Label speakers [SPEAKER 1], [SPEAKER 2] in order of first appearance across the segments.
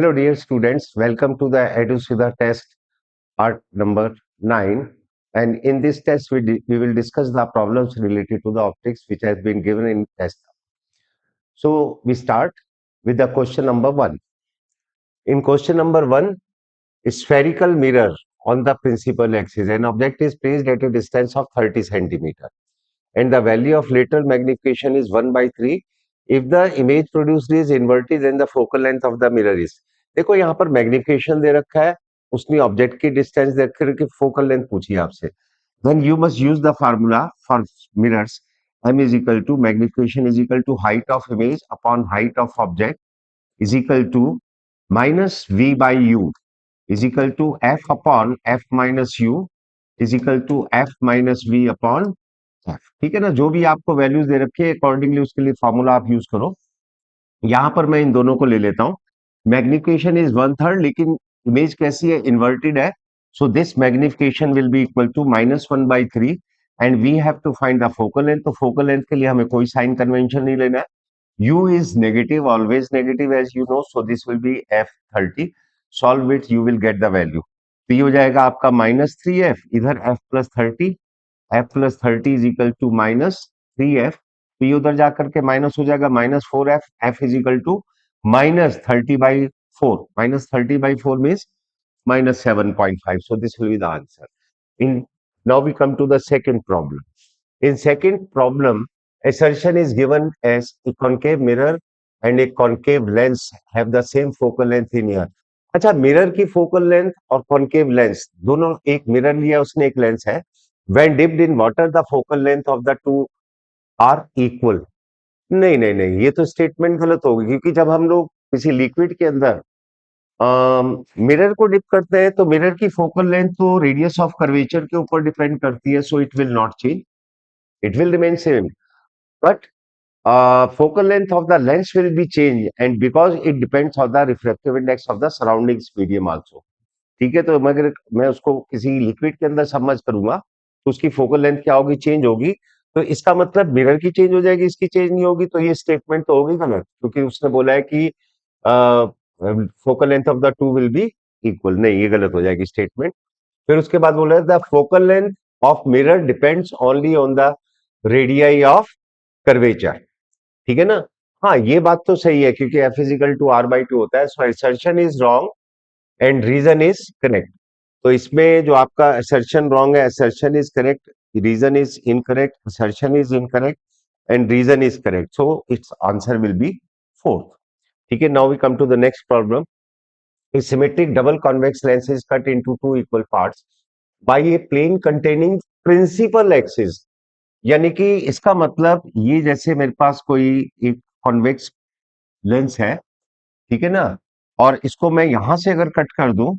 [SPEAKER 1] Hello, dear students. Welcome to the EduSuddha test, part number 9. And in this test, we will discuss the problems related to the optics which has been given in test. So, we start with the question number 1. In question number 1, a spherical mirror on the principal axis. An object is placed at a distance of 30 centimeter. And the value of lateral magnification is 1 by 3. If the image produced is inverted, then the focal length of the mirror is. देखो यहाँ पर magnification दे रखा है, उसने object की distance दे करके focal length पूछी है आपसे. Then you must use the formula for mirrors. M is equal to magnification is equal to height of image upon height of object is equal to minus V by U is equal to F upon F minus U is equal to F minus V upon ठीक है ना. जो भी आपको values दे रखे हैं accordingly उसके लिए फॉर्मूला आप यूज करो. यहां पर मैं इन दोनों को ले लेता हूं. मैग्निफिकेशन इज 1/3 लेकिन इमेज कैसी है, इन्वर्टेड है. So this magnification will be equal to -1/3 and we have to find the focal length. तो फोकल लेंथ के लिए हमें कोई साइन कन्वेंशन नहीं लेना है. U is negative, always negative as you know, so this will be f30. Solve it, you will get the value. तो ये हो जाएगा आपका -3f, इधर f plus 30, f plus 30 is equal to -3f. तो ये उधर जाकर के माइनस हो जाएगा -4f, f is equal to -30/4. -30/4 means -7.5. So this will be the answer. In now we come to the second problem. In second problem, assertion is given as a concave mirror and a concave lens have the same focal length in here. अच्छा, mirror की focal length और concave lens दोनों, एक mirror लिया उसने एक lens है. When dipped in water, the focal length of the two are equal. नहीं नहीं नहीं, ये तो स्टेटमेंट गलत होगी क्योंकि जब हम लोग किसी लिक्विड के अंदर मिरर को डिप करते हैं तो मिरर की फोकल लेंथ तो रेडियस ऑफ कर्वेचर के ऊपर डिपेंड करती है. So it will not change, it will remain same, but focal length of the lens will be changed and because it depends on the refractive index of the surroundings medium also. ठीक है, तो अगर मैं उसको किसी liquid के अंदर submerge करूंगा तो उसकी फोकल लेंथ क्या होगी, चेंज होगी. तो इसका मतलब मिरर की चेंज हो जाएगी, इसकी चेंज नहीं होगी. तो ये स्टेटमेंट तो होगी गलत क्योंकि उसने बोला है कि focal length of the two will be equal. नहीं, ये गलत हो जाएगी स्टेटमेंट. फिर उसके बाद बोला the focal length of mirror depends only on the radii of curvature. ठीक है ना. हाँ, ये बात तो सही है क्योंकि F is equal to R/2 होता है. So assertion is wrong and reason is correct. तो इसमें जो आपका असर्शन रॉन्ग है, assertion is correct, reason is incorrect, assertion is incorrect and reason is correct. So it's answer will be 4th. ठीक है. Now we come to the next problem. A symmetric double convex lens is cut into two equal parts by a plane containing principal axis. यानी कि इसका मतलब ये जैसे मेरे पास कोई एक कॉन्वेक्स लेंस है, ठीक है ना, और इसको मैं यहां से अगर कट कर दूं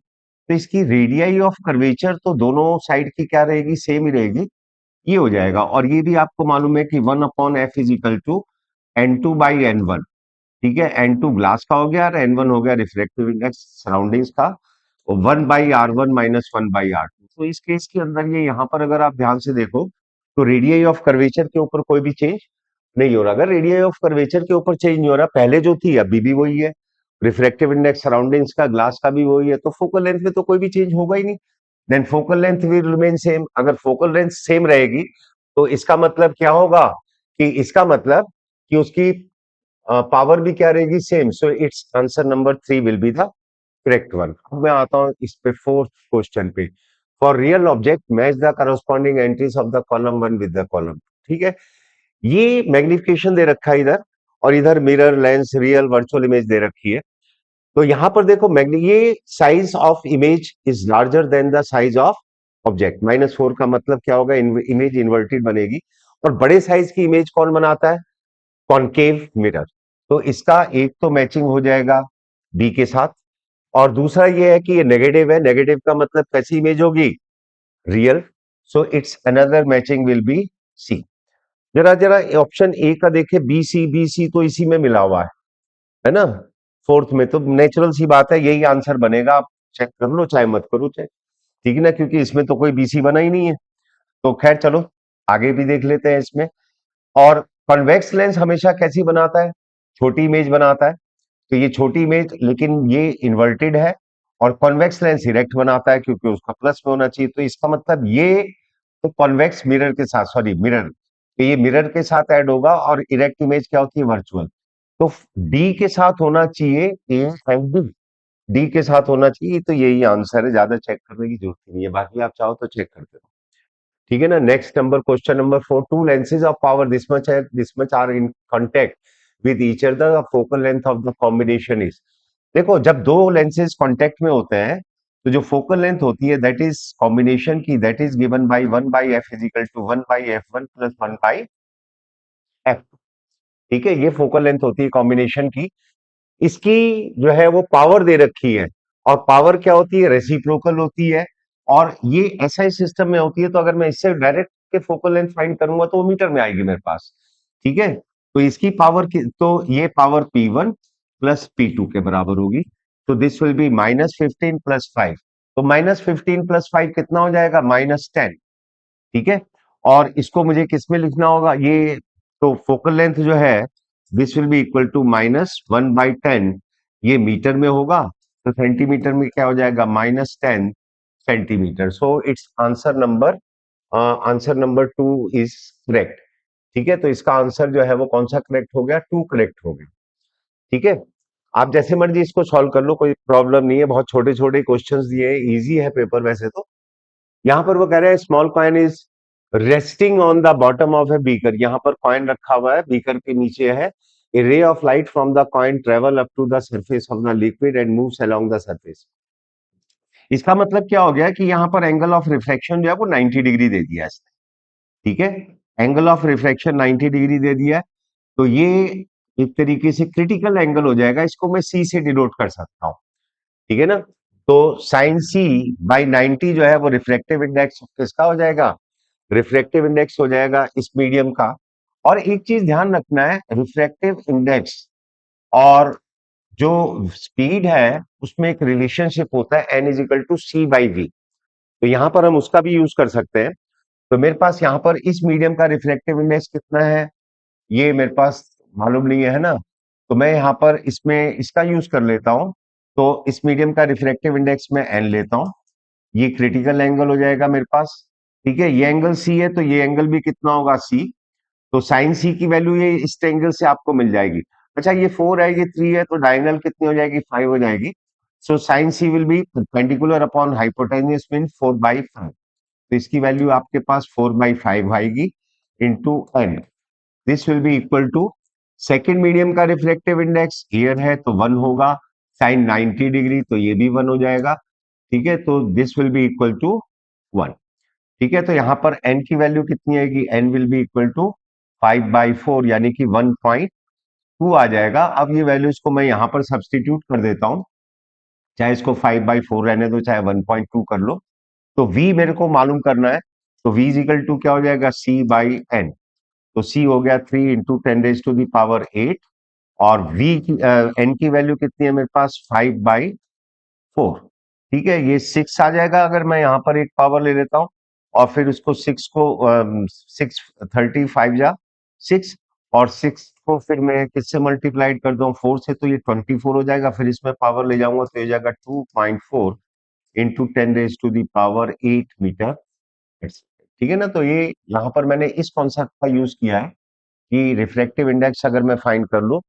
[SPEAKER 1] तो इसकी रेडियाई ऑफ कर्वेचर तो दोनों साइड की क्या रहेगी, सेम ही रहेगी. ये हो जाएगा. और ये भी आपको मालूम है कि 1/f is equal to N2/N1. ठीक है, N2 ग्लास का हो गया और N1 हो गया रिफ्लेक्टिव इंडेक्स सराउंडिंग्स का. 1/R1 minus 1/R2. तो इस केस के अंदर ये यहाँ पर अगर आप ध्यान से देखो तो रेडियाई ऑफ कर्वेचर के ऊपर कोई भी चेंज नहीं हो रहा. अगर रेडियाई ऑफ कर्वेचर के ऊपर चेंज नहीं हो रहा, पहले जो थी अभी भी वही है, रिफ्लेक्टिव इंडेक्स सराउंडिंग्स का ग्लास का भी वही है, तो फोकल लेंथ में तो कोई भी चेंज होगा ही नहीं. Then focal length will remain same. अगर फोकल लेंथ सेम रहेगी तो इसका मतलब क्या होगा कि इसका मतलब कि उसकी पावर भी क्या रहेगी, same. So it's answer number 3 will be the correct one. अब मैं आता हूं इस पे 4th क्वेश्चन पे. For real object match the corresponding entries of the column 1 with the column. ठीक है, ये मैग्निफिकेशन दे रखा है इधर और इधर mirror, lens, real, virtual image दे रखी है. तो यहां पर देखो ये size of image is larger than the size of object. -4 का मतलब क्या होगा, इमेज इन्वर्टेड बनेगी. और बड़े साइज की इमेज कौन बनाता है, कॉनकेव मिरर. तो इसका एक तो मैचिंग हो जाएगा बी के साथ और दूसरा ये है कि ये नेगेटिव है. नेगेटिव का मतलब कैसी इमेज होगी, real. So it's another matching will be C. जरा जरा ऑप्शन ए का देखे, बी सी तो इसी में मिला हुआ है ना, 4th में. तो नेचुरल सी बात है यही आंसर बनेगा. आप चेक कर लो, चाहे मत करो चेक, ठीक है ना, क्योंकि इसमें तो कोई बीसी बना ही नहीं है. तो खैर चलो आगे भी देख लेते हैं इसमें. और कॉन्वेक्स लेंस हमेशा कैसी बनाता है, छोटी इमेज बनाता है. तो ये छोटी इमेज, लेकिन ये इन्वर्टेड है और कॉन्वेक्स लेंस इरेक्ट बनाता है क्योंकि उसका प्लस में होना चाहिए। तो इसका मतलब ये तो कॉन्वेक्स मिरर के साथ, सॉरी मिरर, तो ये मिरर के साथ ऐड होगा और इरेक्ट इमेज क्या होती है, वर्चुअल। तो डी के साथ होना चाहिए, ए एंड डी, डी के साथ होना चाहिए। तो यही आंसर है, ज्यादा चेक करने की जरूरत नहीं है, बाकी आप चाहो तो चेक करते रहो। ठीक है ना। Next number, question number 4, two lenses of power this much are in contact with each other, the focal length of the combination is. देखो, जब दो लेंसेज कांटेक्ट में होते हैं तो जो फोकल लेंथ होती है दैट इज कॉम्बिनेशन की, that is given by 1/f is equal to 1/f1 plus 1/f। ठीक है, ये फोकल लेंथ होती है कॉम्बिनेशन की। इसकी जो है वो पावर दे रखी है, और पावर क्या होती है, रेसिप्रोकल होती है। और ये एसआई सिस्टम में होती है, तो अगर मैं इससे डायरेक्ट के फोकल लेंथ फाइंड करूंगा तो वो मीटर में आएगी मेरे पास। ठीक है, तो इसकी पावर की, तो ये पावर P1 प्लस P2 के बराबर होगी। तो दिस विल बी -15 प्लस 5। तो -15 प्लस 5 कितना हो जाएगा, -10। ठीक है, और इसको मुझे किसमें लिखना होगा, ये तो फोकल लेंथ जो है this will be equal to -1/10, ये मीटर में होगा। तो सेंटीमीटर में क्या हो जाएगा, -10 centimetre. So it's answer number 2 is correct. ठीक है, तो इसका आंसर जो है वो कौन सा करेक्ट हो गया, 2 करेक्ट हो गया। ठीक है, आप जैसे मर्जी इसको सॉल्व कर लो, कोई प्रॉब्लम नहीं है, बहुत छोटे छोटे क्वेश्चंस दिए हैं, इजी है पेपर वैसे तो। यहाँ पर वो कह रहे हैं small coin is resting on the bottom of a beaker, यहाँ पर कॉइन रखा हुआ है, बीकर के नीचे है। A ray of light from the coin travel up to the surface of the liquid and moves along the surface. इसका मतलब क्या हो गया कि यहाँ पर एंगल ऑफ रिफ्लेक्शन जो है वो 90 डिग्री दे दिया है इसने। ठीक है, एंगल ऑफ रिफ्लेक्शन 90 डिग्री दे दिया है। तो ये एक तरीके से क्रिटिकल एंगल हो जाएगा, इसको मैं सी से डिनोट कर सकता हूँ। ठीक है ना। तो साइन सी बाई 90 जो है वो रिफ्लेक्टिव इंडेक्स किसका हो जाएगा, रिफ्लेक्टिव इंडेक्स हो जाएगा इस मीडियम का। और एक चीज ध्यान रखना है, रिफ्लेक्टिव इंडेक्स और जो स्पीड है उसमें एक रिलेशनशिप होता है, N is equal to C by V. तो यहां पर हम उसका भी यूज कर सकते हैं। तो मेरे पास यहाँ पर इस मीडियम का रिफ्लेक्टिव इंडेक्स कितना है, ये मेरे पास मालूम नहीं है ना। तो मैं यहाँ पर इसमें इसका यूज कर लेता हूं। तो इस मीडियम का रिफ्लेक्टिव इंडेक्स में एन लेता हूं, ये क्रिटिकल एंगल हो जाएगा मेरे पास। ठीक है, ये एंगल सी है, तो ये एंगल भी कितना होगा, सी। तो साइन सी की वैल्यू ये इस एंगल से आपको मिल जाएगी। अच्छा, ये 4 है, ये 3 है, तो डायगोनल कितनी हो जाएगी, 5 हो जाएगी। So sine C will be perpendicular upon hypotenuse mean 4/5। तो इसकी वैल्यू आपके पास 4/5 आएगी into N. This will be equal to, second medium का रिफ्लेक्टिव इंडेक्स हियर है तो 1 होगा, साइन 90 डिग्री तो ये भी 1 हो जाएगा। ठीक है, तो this will be equal to 1। ठीक है, तो यहां पर n की वैल्यू कितनी आएगी, n will be equal to 5/4 यानी कि 1.2 आ जाएगा। अब ये वैल्यूज को मैं यहां पर सब्सटीट्यूट कर देता हूं, चाहे इसको 5/4 रहने दो, चाहे 1.2 कर लो। तो v मेरे को मालूम करना है, तो v इज इक्वल टू क्या हो जाएगा, c/n। तो c हो गया 3 इंटू 10⁸8। और v की n की वैल्यू कितनी है मेरे पास, 5/4। ठीक है, ये 6 आ जाएगा अगर मैं यहाँ पर एक पावर ले लेता हूँ, और फिर उसको 6 को 6 30 5 जा 6, और 6 को फिर मैं किससे मल्टीप्लाइड कर दूं, 4 से, तो ये 24 हो जाएगा। फिर इसमें पावर ले जाऊंगा तो ये जाएगा 2.4 इंटू 10⁸8 मीटर। ठीक है ना। तो ये यहाँ पर मैंने इस कॉन्सेप्ट का यूज किया है कि रिफ्लेक्टिव इंडेक्स अगर मैं फाइंड कर लूं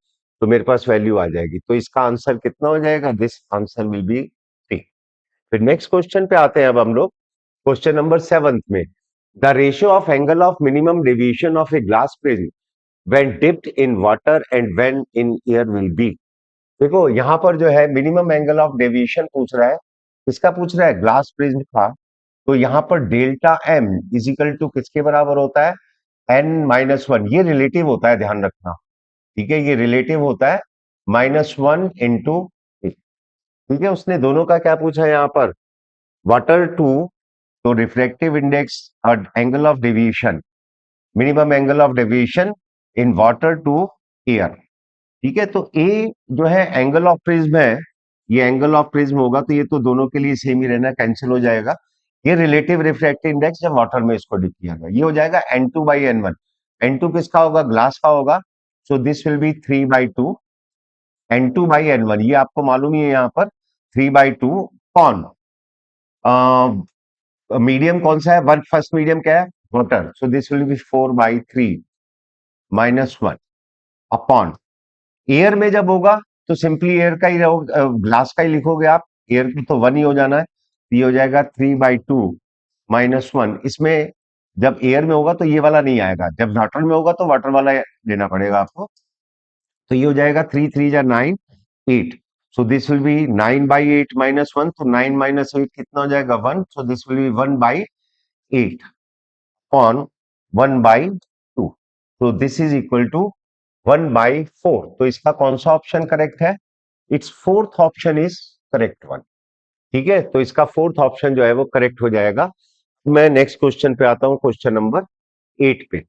[SPEAKER 1] तो मेरे पास वैल्यू आ जाएगी। तो इसका आंसर कितना हो जाएगा, दिस आंसर विल बी 3। फिर नेक्स्ट क्वेश्चन पे आते हैं अब हम लोग, क्वेश्चन नंबर 7 में। The ratio of angle of minimum deviation of a glass prism when dipped in water and when in air will be. देखो, यहाँ पर जो है मिनिमम एंगल ऑफ डेविएशन पूछ रहा है, किसका पूछ रहा है, ग्लास प्रिज्म का। तो यहाँ पर डेल्टा एम इजिकल टू किसके बराबर होता है, n-1। ये रिलेटिव होता है, ध्यान रखना। ठीक है, ये रिलेटिव होता है, -1 इंटू। ठीक है, उसने दोनों का क्या पूछा है यहाँ पर, वाटर टू, तो रिफ्लेक्टिव इंडेक्स और angle of deviation, minimum angle of deviation in water to air. ठीक है, तो ए जो है एंगल ऑफ प्रिज्म है, ये एंगल ऑफ प्रिज्म होगा, तो ये तो दोनों के लिए सेम ही रहना, कैंसिल हो जाएगा। ये रिलेटिव रिफ्रैक्टिव इंडेक्स जब वाटर में इसको डिक किया गया, ये हो जाएगा n2/n1। n2 किसका होगा, ग्लास का होगा। सो दिस विल बी 3/2 N2/N1, ये आपको मालूम ही है यहाँ पर 3/2 कौन मीडियम कौन सा है, वन फर्स्ट मीडियम क्या है, water, so this will B 4/3 -1 upon air में जब होगा तो सिंपली एयर का ही ग्लास का ही लिखोगे आप, एयर की तो 1 ही हो जाना है, तो ये हो जाएगा 3/2 -1। इसमें जब एयर में होगा तो ये वाला नहीं आएगा, जब वाटर में होगा तो वाटर वाला लेना पड़ेगा आपको, तो ये हो जाएगा 3 3 जा 9 8, सो दिस विल बी 9/8 -1, तो 9 -8 कितना हो जाएगा 1, so this will B 1/8 on 1/2, तो दिस इज इक्वल टू 1/4। तो इसका कौन सा ऑप्शन करेक्ट है, it's fourth option is correct one. ठीक है, तो इसका फोर्थ ऑप्शन जो है वो करेक्ट हो जाएगा। मैं नेक्स्ट क्वेश्चन पे आता हूं, क्वेश्चन नंबर 8 पे।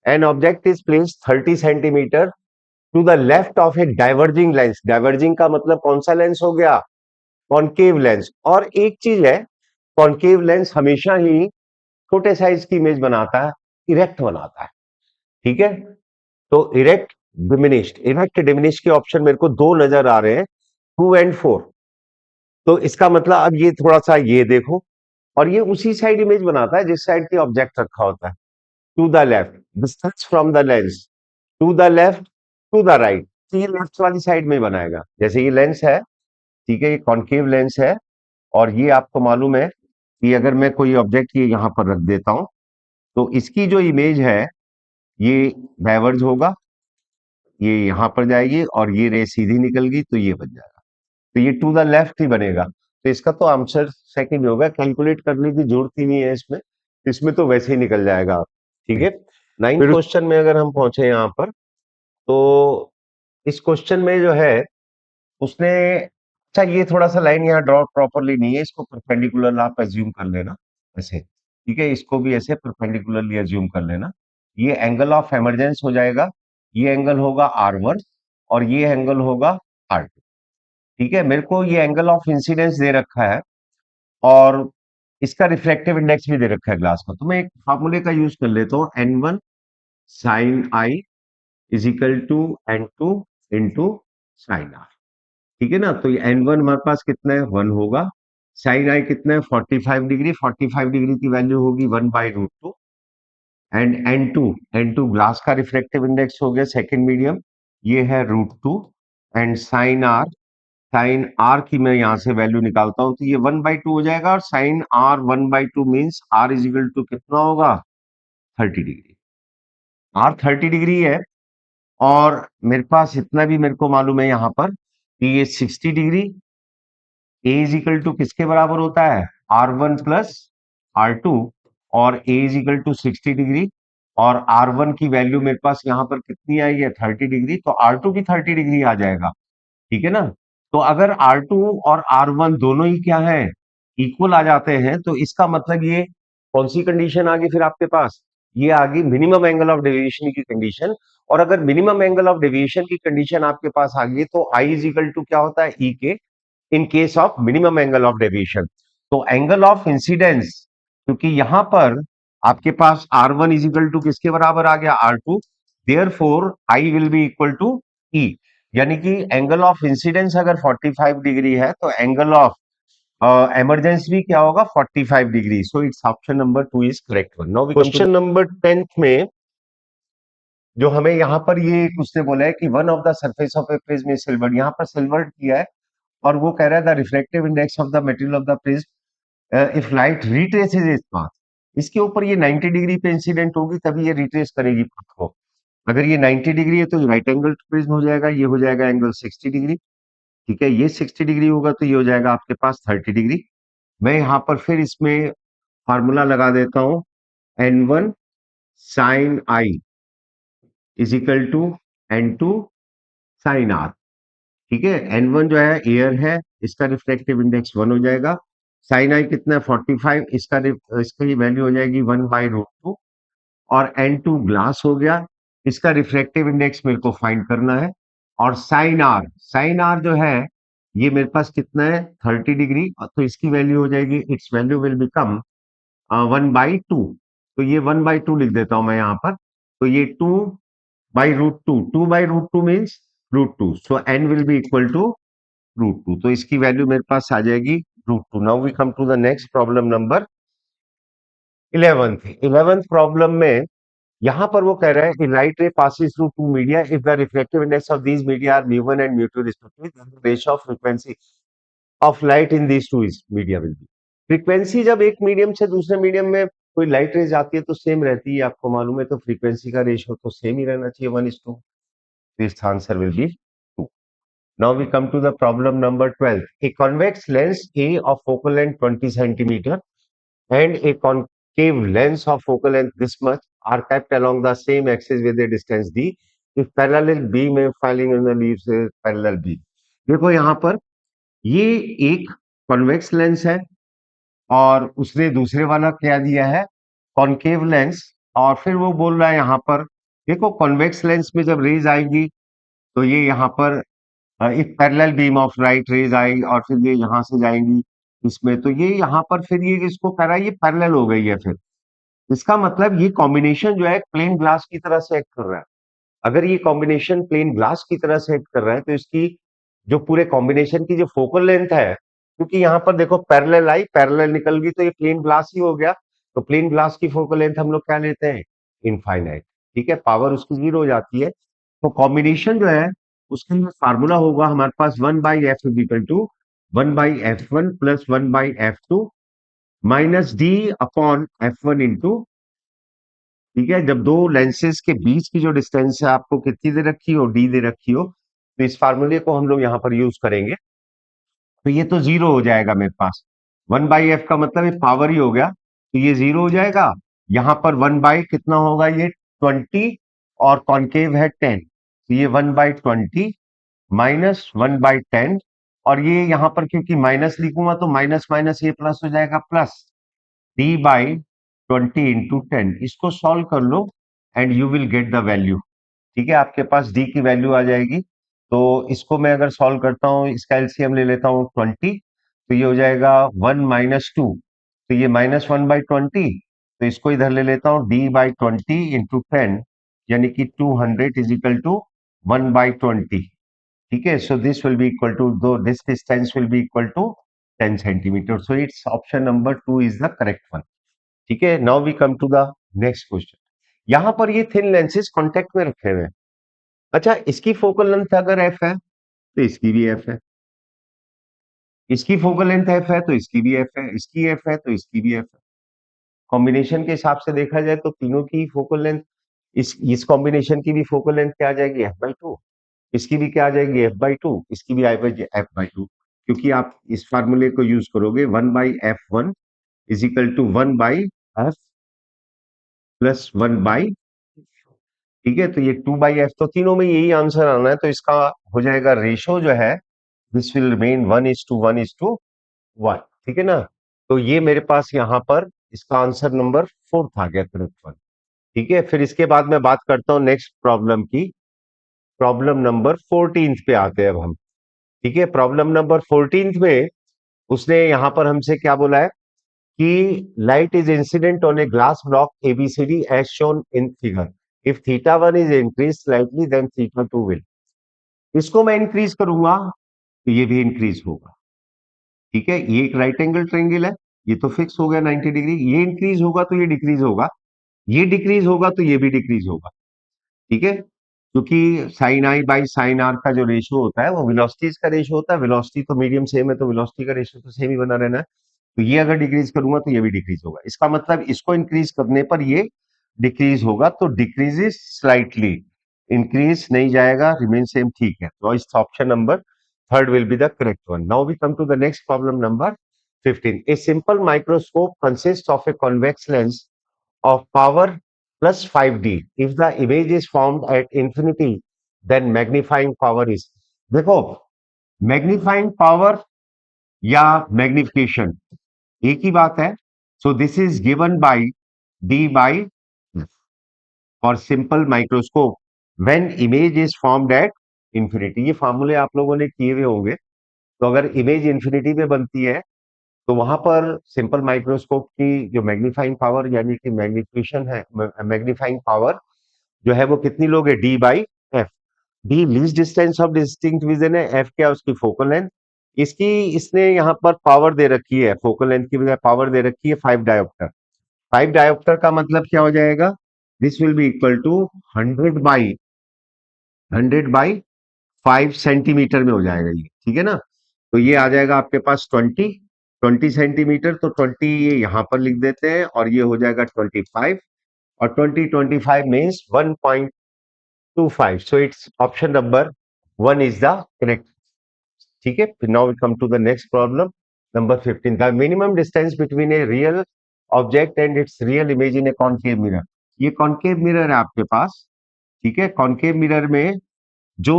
[SPEAKER 1] An object is placed 30 centimetre to the left of a diverging lens, diverging का मतलब कौन सा लेंस हो गया, कॉनकेव लेंस। और एक चीज है, कॉनकेव लेंस हमेशा ही छोटे साइज की इमेज बनाता है, इरेक्ट बनाता है। ठीक है, तो इरेक्ट डिमिनिश्ड, इरेक्ट डिमिनिश्ड के ऑप्शन मेरे को दो नजर आ रहे हैं, 2 एंड 4। तो इसका मतलब अब ये थोड़ा सा ये देखो, और ये उसी साइड इमेज बनाता है जिस साइड की ऑब्जेक्ट रखा होता है। To the left, distance from the lens to the left to the right, तो ये लेफ्ट वाली साइड में बनाएगा। जैसे ये लेंस है, ठीक है, ये कॉनकेव लेंस है, और ये आपको मालूम है कि अगर मैं कोई ऑब्जेक्ट ये यहां पर रख देता हूं तो इसकी जो इमेज है ये डाइवर्ज होगा, ये यहां पर जाएगी और ये रे सीधी निकल गई तो ये बन जाएगा, तो ये टू द लेफ्ट ही बनेगा। तो इसका तो आंसर सेकंड होगा, कैलकुलेट करने की जरूरत ही नहीं है इसमें, इसमें तो वैसे ही निकल जाएगा। ठीक है, नाइन्थ क्वेश्चन में अगर हम पहुंचे यहाँ पर, तो इस क्वेश्चन में जो है उसने, अच्छा ये थोड़ा सा लाइन यहाँ ड्रॉ प्रॉपरली नहीं है, इसको परपेंडिकुलर आप एज्यूम कर लेना ऐसे। ठीक है, इसको भी ऐसे परपेंडिकुलरली एज्यूम कर लेना। ये एंगल ऑफ एमरजेंस हो जाएगा, ये एंगल होगा R1 और ये एंगल होगा R2। ठीक है, मेरे को ये एंगल ऑफ इंसिडेंस दे रखा है और इसका रिफ्लेक्टिव इंडेक्स भी दे रखा है ग्लास का, तो मैं एक फार्मूले का यूज कर लेता हूँ, N1 sine I is equal to N2 into sine R. ठीक है ना, तो ये N1 हमारे पास कितना है 1 होगा, साइन आई कितना है 45 डिग्री, 45 डिग्री की वैल्यू होगी 1/√2, एंड N2 ग्लास का रिफ्लेक्टिव इंडेक्स हो गया सेकेंड मीडियम, ये है √2, एंड साइन आर की मैं यहां से वैल्यू निकालता हूं तो ये 1/2 हो जाएगा, और sine R 1/2 means R is equal to कितना होगा 30 डिग्री, आर 30 डिग्री है। और मेरे पास इतना भी मेरे को मालूम है यहाँ पर कि ये 60 degree, A is equal to किसके बराबर होता है R1 प्लस R2, और A is equal to 60 degree, और R1 की वैल्यू मेरे पास यहाँ पर कितनी आई है 30 डिग्री, तो R2 भी 30 डिग्री आ जाएगा। ठीक है ना, तो अगर R2 और R1 दोनों ही क्या है इक्वल आ जाते हैं, तो इसका मतलब ये कौन सी कंडीशन आ गई फिर आपके पास, ये आ गई मिनिमम एंगल ऑफ डेविएशन की कंडीशन। और अगर मिनिमम एंगल ऑफ डेविएशन की कंडीशन आपके पास आ गई तो आई इज इक्वल टू क्या होता है ई के, in case of minimum angle of deviation. तो एंगल ऑफ इंसिडेंस, क्योंकि यहां पर आपके पास R1 इज इक्वल टू किसके बराबर आ गया R2, therefore I will be equal to E, यानी कि एंगल ऑफ इंसिडेंस अगर 45 डिग्री है तो एंगल ऑफ एमरजेंस भी क्या होगा 45 degree, so it's option number 2 is correct one. Now question number 10th में जो हमें यहाँ पर ये उसने बोला है कि one of the surface of A prism is silvered, यहाँ पर सिल्वर्ड किया है, और वो कह रहा है the reflective index of the material of the prism if light retraces its path, इसके ऊपर ये 90 डिग्री पे इंसिडेंट होगी तभी ये रिट्रेस करेगी पाथ को। अगर ये 90 डिग्री है तो राइट एंगल प्रिज्म हो जाएगा, ये हो जाएगा एंगल 60 डिग्री। ठीक है, ये 60 डिग्री होगा तो ये हो जाएगा आपके पास 30 डिग्री। मैं यहाँ पर फिर इसमें फार्मूला लगा देता हूं, N1 sine I is equal to N2 sine R. ठीक है, N1 जो है एयर है, इसका रिफ्लेक्टिव इंडेक्स 1 हो जाएगा, साइन आई कितना है 45, इसकी वैल्यू हो जाएगी 1/√2, और N2 ग्लास हो गया, इसका रिफ्लेक्टिव इंडेक्स मेरे को फाइंड करना है। और साइन आर जो है ये मेरे पास कितना है 30 डिग्री, तो इसकी वैल्यू हो जाएगी, इट्स वैल्यू विल बिकम 1/2, तो ये 1/2 लिख देता हूं मैं यहाँ पर, तो ये 2/√2, 2/√2 means √2, so n will be equal to √2, तो इसकी वैल्यू मेरे पास आ जाएगी √2. Now we come to the next problem number 11th problem में यहां पर वो कह रहा है कि light ray passes through two media, if the reflective index of these media are μ1 and μ2 respectively, then the ratio of frequency of light in these two is media will be. Frequency जब एक medium से दूसरे medium में कोई light rays आती है तो same रहती है, आपको मालूम है, तो फ्रीक्वेंसी का रेशियो तो सेम ही रहना चाहिए 1:2. This answer will B 2. Now we come to the problem number 12. A convex lens A of focal length 20 centimeter and a concave lens of focal length this much are kept along the same axis with a distance d. If parallel beam is falling in the leaves is parallel beam. देखो यहाँ पर ये एक convex lens है और उसने दूसरे वाला क्या दिया है, कॉनकेव लेंस. और फिर वो बोल रहा है यहाँ पर, देखो कॉन्वेक्स लेंस में जब रेज आएगी तो ये यहाँ पर एक parallel beam of light rays आएगी और फिर ये यहाँ से जाएंगी इसमें, तो ये यहाँ पर फिर ये इसको कह रहा है ये पैरेलल हो गई है. फिर इसका मतलब ये कॉम्बिनेशन जो है प्लेन ग्लास की तरह से एक्ट कर रहा है. अगर ये कॉम्बिनेशन प्लेन ग्लास की तरह से एक्ट कर रहा है तो इसकी जो पूरे कॉम्बिनेशन की जो फोकल लेंथ है, क्योंकि यहाँ पर देखो पैरेलल आई, पैरेलल निकल गई, तो ये प्लेन ग्लास ही हो गया. तो प्लेन ग्लास की फोकल लेंथ हम लोग क्या लेते हैं, इनफाइनाइट. ठीक है, पावर उसकी 0 हो जाती है. तो कॉम्बिनेशन जो है उसके लिए फार्मूला होगा हमारे पास 1/f is equal to 1/f1 plus 1/f2 minus D upon f1 into. ठीक है, जब दो लेंसेज के बीच की जो डिस्टेंस है आपको कितनी दे रखी हो, डी दे रखी हो, तो इस फार्मूले को हम लोग यहाँ पर यूज करेंगे. तो ये तो 0 हो जाएगा मेरे पास. 1/f का मतलब ये पावर ही हो गया, तो ये 0 हो जाएगा. यहाँ पर 1 बाई कितना होगा, ये 20 और कॉनकेव है 10, तो ये 1/20 माइनस 1/10. और ये यहाँ पर क्योंकि माइनस लिखूंगा तो माइनस माइनस ये प्लस हो जाएगा, प्लस d/20 × 10. इसको सॉल्व कर लो and you will get the value. ठीक है, आपके पास डी की वैल्यू आ जाएगी. तो इसको मैं अगर सॉल्व करता हूँ, इसका एलसीएम ले लेता हूँ 20, तो ये हो जाएगा 1 - 2, तो ये -1/20. तो इसको इधर ले लेता हूँ d/20 × 10, यानी कि 200 इज इक्वल टू 1/20. ठीक है, so this will be equal to, दो this distance will be equal to 10 centimetre. So it's option number 2 is the correct one. ठीक है, now we come to the next question. यहां पर ये thin lenses contact में रखे हुए हैं. अच्छा, इसकी फोकल लेंथ अगर एफ है तो इसकी भी एफ है, इसकी फोकल लेंथ एफ है तो इसकी भी एफ है, इसकी एफ है तो इसकी भी एफ है. कॉम्बिनेशन के हिसाब से देखा जाए तो तीनों की फोकल लेंथ, इस कॉम्बिनेशन की भी फोकल लेंथ क्या आ जाएगी, f/2. इसकी भी क्या आ जाएगी, f/2. इसकी भी f/2, क्योंकि आप इस फार्मूले को यूज करोगे 1/f1 is equal to 1/f plus 1/. ठीक है, तो ये 2/f, तो तीनों में यही आंसर आना है, तो इसका हो जाएगा रेशो जो है, दिस विल रिमेन 1:1:1. ठीक है ना. तो ये मेरे पास यहाँ पर इसका आंसर नंबर 4 आ गया, करेक्ट वन. ठीक है, फिर इसके बाद मैं बात करता हूँ नेक्स्ट प्रॉब्लम की. प्रॉब्लम नंबर 14 पे आते हैं अब हम. ठीक है, प्रॉब्लम नंबर 14 में उसने यहाँ पर हमसे क्या बोला है कि light is incident on a glass block ABCD as shown in figure. If θ1 is increase slightly then θ2 will. इसको मैं इंक्रीज करूंगा तो ये भी इंक्रीज होगा. ठीक है, ये एक राइट एंगल ट्रायंगल है, ये तो फिक्स हो गया 90 डिग्री. ये इंक्रीज होगा तो ये डिक्रीज होगा, ये डिक्रीज होगा तो ये भी डिक्रीज होगा. ठीक है, क्योंकि sine I by sine R का जो रेशियो होता है वो वेलोसिटीज का रेशियो होता है. वेलोसिटी तो मीडियम सेम है तो वेलोसिटी का रेशियो तो सेम ही बना रहना है. तो ये अगर डिक्रीज करूंगा तो ये भी डिक्रीज होगा. इसका मतलब इसको इंक्रीज करने पर ये डिक्रीज होगा, तो डिक्रीजेस स्लाइटली, इंक्रीज नहीं जाएगा, रिमेन सेम. ठीक है, तो इस option number third will be the correct one. Now we come to the next problem number 15. A simple microscope consist of a convex lens of power plus 5D. If the image is formed at infinity, then magnifying power is. देखो, magnifying power या magnification एक ही बात है. So this is given bye D/F for simple microscope when image is formed at infinity. ये फॉर्मूले आप लोगों ने किए हुए होंगे. तो अगर इमेज इंफिनिटी में बनती है तो वहां पर सिंपल माइक्रोस्कोप की जो मैग्नीफाइंग पावर यानी कि मैग्निफिकेशन है, मैग्नीफाइंग पावर जो है वो कितनी लोगे, D/F. D least distance of distinct vision है, एफ क्या है उसकी फोकल लेंथ, इसकी इसने यहाँ पर पावर दे रखी है, फोकल लेंथ की बजाय पावर दे रखी है 5 डायोप्टर। 5 डायोप्टर का मतलब क्या हो जाएगा, this will be equal to 100 by 5 centimetre में हो जाएगा ये, ठीक है ना। तो ये आ जाएगा आपके पास 20 सेंटीमीटर, तो 20 ये यहाँ पर लिख देते हैं और ये हो जाएगा 25, और 20 25 means 1.25, so it's option number 1 is the correct. ठीक है, फिर now we come to the next problem number 15, the minimum distance between a real object and its real image in a concave mirror. ये concave mirror है आपके पास, ठीक है। Concave mirror में जो,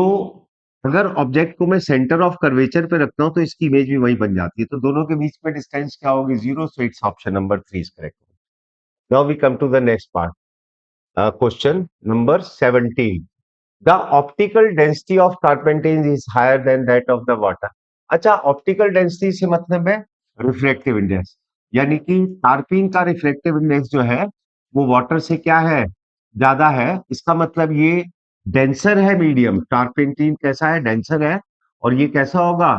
[SPEAKER 1] अगर ऑब्जेक्ट को मैं सेंटर ऑफ कर्वेचर पे रखता हूं तो इसकी इमेज भी वही बन जाती है, तो दोनों के बीच में डिस्टेंस क्या होगी, 0, so it's option number 3 is correct. Now we come to the next part, question number 17, the optical density of turpentine is higher than that of the water. अच्छा, ऑप्टिकल डेंसिटी से मतलब है रिफ्रैक्टिव इंडेक्स, यानी कि टारपीन का refractive index जो है वो वाटर से क्या है, ज्यादा है। इसका मतलब ये डेंसर है मीडियम, टारपेंटीन कैसा है, डेंसर है, और ये कैसा होगा,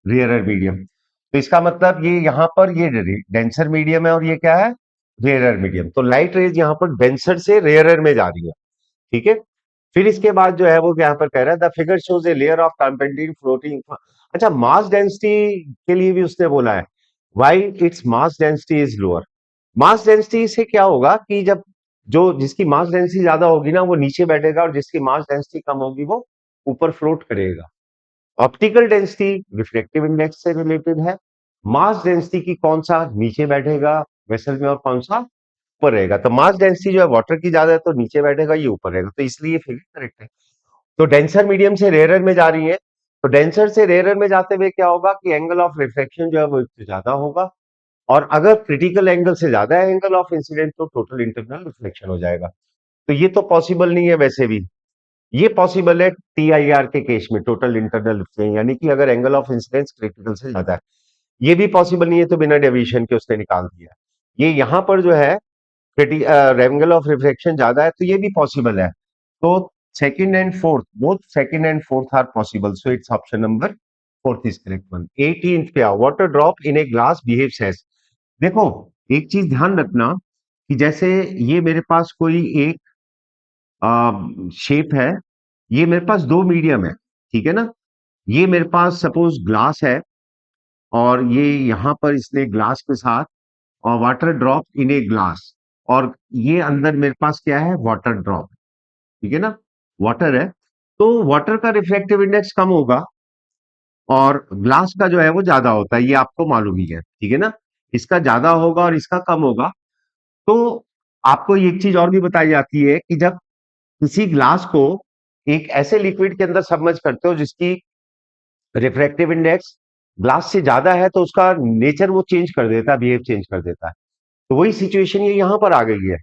[SPEAKER 1] रेयरर मीडियम। तो इसका मतलब ये यहाँ पर ये डेंसर मीडियम है और ये क्या है, रेयरर मीडियम। तो लाइट रेज यहाँ पर डेंसर से रेयरर में जा रही है, ठीक है। फिर इसके बाद जो है वो यहाँ पर कह रहा है the figure shows a layer of turpentine floating. अच्छा, मास डेंसिटी के लिए भी उसने बोला है, why it's mass density is lower. Mass density से क्या होगा कि जब जो जिसकी मास डेंसिटी ज्यादा होगी ना वो नीचे बैठेगा, और जिसकी मास डेंसिटी कम होगी वो ऊपर फ्लोट करेगा। ऑप्टिकल डेंसिटी रिफ्लेक्टिव इंडेक्स से रिलेटेड है, मास डेंसिटी की कौन सा नीचे बैठेगा वेसल में और कौन सा ऊपर रहेगा। तो मास डेंसिटी जो है वाटर की ज्यादा है तो नीचे बैठेगा, ये ऊपर रहेगा, तो इसलिए ये फिगर करेक्ट है। तो डेंसर मीडियम से रेयरर में जा रही है, तो डेंसर से रेयरर में जाते हुए क्या होगा कि एंगल ऑफ रिफ्लेक्शन जो है वो इससे ज्यादा होगा, और अगर क्रिटिकल एंगल से ज्यादा है एंगल ऑफ इंसिडेंट तो टोटल इंटरनल रिफ्लेक्शन हो जाएगा। तो ये तो पॉसिबल नहीं है वैसे भी, ये पॉसिबल है टीआईआर के केस में, टोटल इंटरनल रिफ्लेक्शन, यानी कि अगर एंगल ऑफ इंसिडेंस क्रिटिकल से ज्यादा है। ये भी पॉसिबल नहीं है, तो बिना डेविएशन के उसने निकाल दिया। ये यहाँ पर जो है एंगल ऑफ रिफ्लेक्शन ज्यादा है, तो ये भी पॉसिबल है। तो second and fourth, both second and fourth are possible, so it's option number fourth is correct one. 18th पे आओ, water drop in a glass behaves as. देखो, एक चीज ध्यान रखना कि जैसे ये मेरे पास कोई एक शेप है, ये मेरे पास दो मीडियम है, ठीक है ना। ये मेरे पास सपोज ग्लास है, और ये यहां पर इसने ग्लास के साथ और water drop in a glass, और ये अंदर मेरे पास क्या है, वाटर ड्रॉप, ठीक है ना, वाटर है। तो वाटर का रिफ्लेक्टिव इंडेक्स कम होगा और ग्लास का जो है वो ज्यादा होता है, ये आपको मालूम ही है, ठीक है ना। इसका ज्यादा होगा और इसका कम होगा। तो आपको एक चीज और भी बताई जाती है कि जब किसी ग्लास को एक ऐसे लिक्विड के अंदर सबमर्ज करते हो जिसकी रिफ्रैक्टिव इंडेक्स ग्लास से ज्यादा है, तो उसका नेचर वो चेंज कर देता है, बिहेव चेंज कर देता है। तो वही सिचुएशन ये यहां पर आ गई है।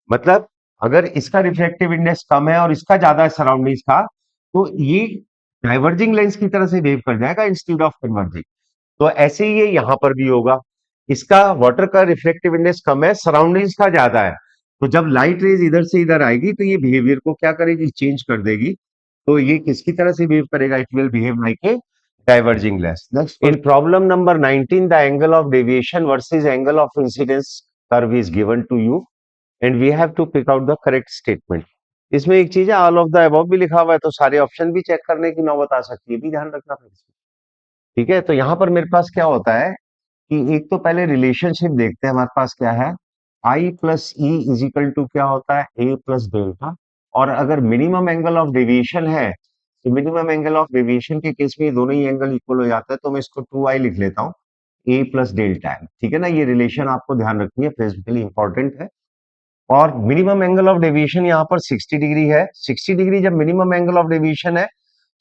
[SPEAKER 1] मतलब अगर इसका रिफ्लेक्टिव इंडेक्स कम है और इसका ज्यादा है सराउंडिंग्स का, तो ये डाइवर्जिंग लेंस की तरह से बिहेव कर जाएगा इंस्टेड ऑफ कन्वर्जिंग। तो ऐसे ही ये यहां पर भी होगा, इसका वाटर का रिफ्लेक्टिव इंडेक्स कम है, सराउंडिंग्स का ज्यादा है, तो जब लाइट रेज इधर से इधर आएगी तो ये बिहेवियर को क्या करेगी, चेंज कर देगी। तो ये किसकी तरह से बिहेव करेगा, it will behave like a diverging lens. Next, in problem number 19, the angle of deviation versus angle of incidence curve is given to you and we have to pick out the correct statement. इसमें एक चीज है, all of the above भी लिखा हुआ है, तो सारे ऑप्शन भी चेक करने की नौबत आ सकती है, भी ध्यान रखना फिर इसमें। ठीक है, तो यहाँ पर मेरे पास क्या होता है कि एक तो पहले रिलेशनशिप देखते हैं, हमारे पास क्या है, I plus E is equal to क्या होता है, ए प्लस डेल्टा। और अगर मिनिमम एंगल ऑफ डेविएशन है, तो मिनिमम एंगल ऑफ डेविएशन के केस में ये दोनों ही एंगल इक्वल हो जाता है, तो मैं इसको 2i लिख लेता हूँ, ए प्लस डेल्टा है, ठीक है ना। ये रिलेशन आपको ध्यान रखनी है, बेसिकली इंपॉर्टेंट है। और मिनिमम एंगल ऑफ डेविएशन यहाँ पर 60 डिग्री है। 60 डिग्री जब मिनिमम एंगल ऑफ डेविएशन है,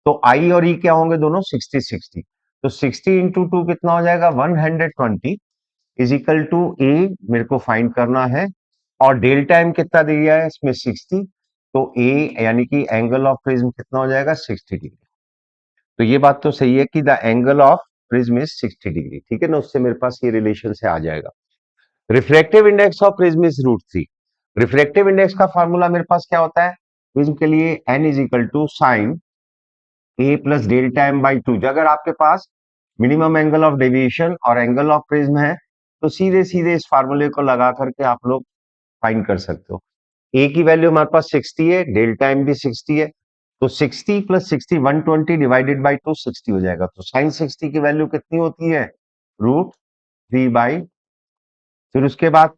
[SPEAKER 1] तो आई और ई क्या होंगे, दोनों 60 60। तो 60 इंटू टू कितना हो जाएगा, 120 इज इक्वल टू ए, मेरे को फाइंड करना है, और डेल्टा एम कितना दिया है इसमें 60, तो ए यानी कि एंगल ऑफ प्रिज्म कितना हो जाएगा, 60 डिग्री। तो ये बात तो सही है कि the angle of prism is 60 degree, ठीक है ना, उससे मेरे पास ये रिलेशन से आ जाएगा। Reflective index of prism is √3। Reflective index का फॉर्मूला मेरे पास क्या होता है प्रिज्म के लिए, N is equal to sine A plus delta M by two. अगर आपके पास मिनिमम एंगल ऑफ डेविएशन और एंगल ऑफ प्रिज्म है तो सीधे सीधे इस फार्मूले को लगा करके आप लोग फाइंड कर सकते हो। ए की वैल्यू हमारे पास 60 है, डेल्टा एम भी 60 है, तो 60 प्लस 60 120 डिवाइडेड बाई टू 60 हो जाएगा। तो साइन 60 की वैल्यू कितनी होती है? √3/। फिर उसके बाद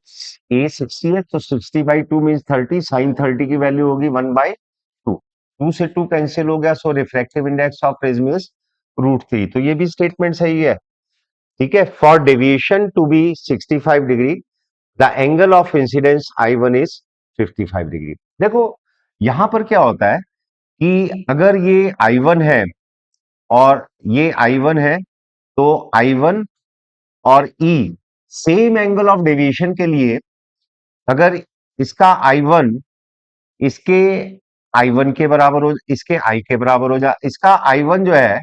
[SPEAKER 1] ए 60 है तो 60/2 मीन्स 30, साइन 30 की वैल्यू होगी 1/2। 2 से 2 कैंसिल हो गया, so refractive index of prism is √3। तो ये भी स्टेटमेंट सही है। ठीक है, for deviation to be 65 degree the angle of incidence I1 is 55 degree. देखो यहां पर क्या होता है कि अगर ये I1 है और ये I1 है, तो I1 और E same angle of deviation के लिए अगर इसका I1 इसके I1 के बराबर हो, इसके I के बराबर हो जा, इसका I1 जो है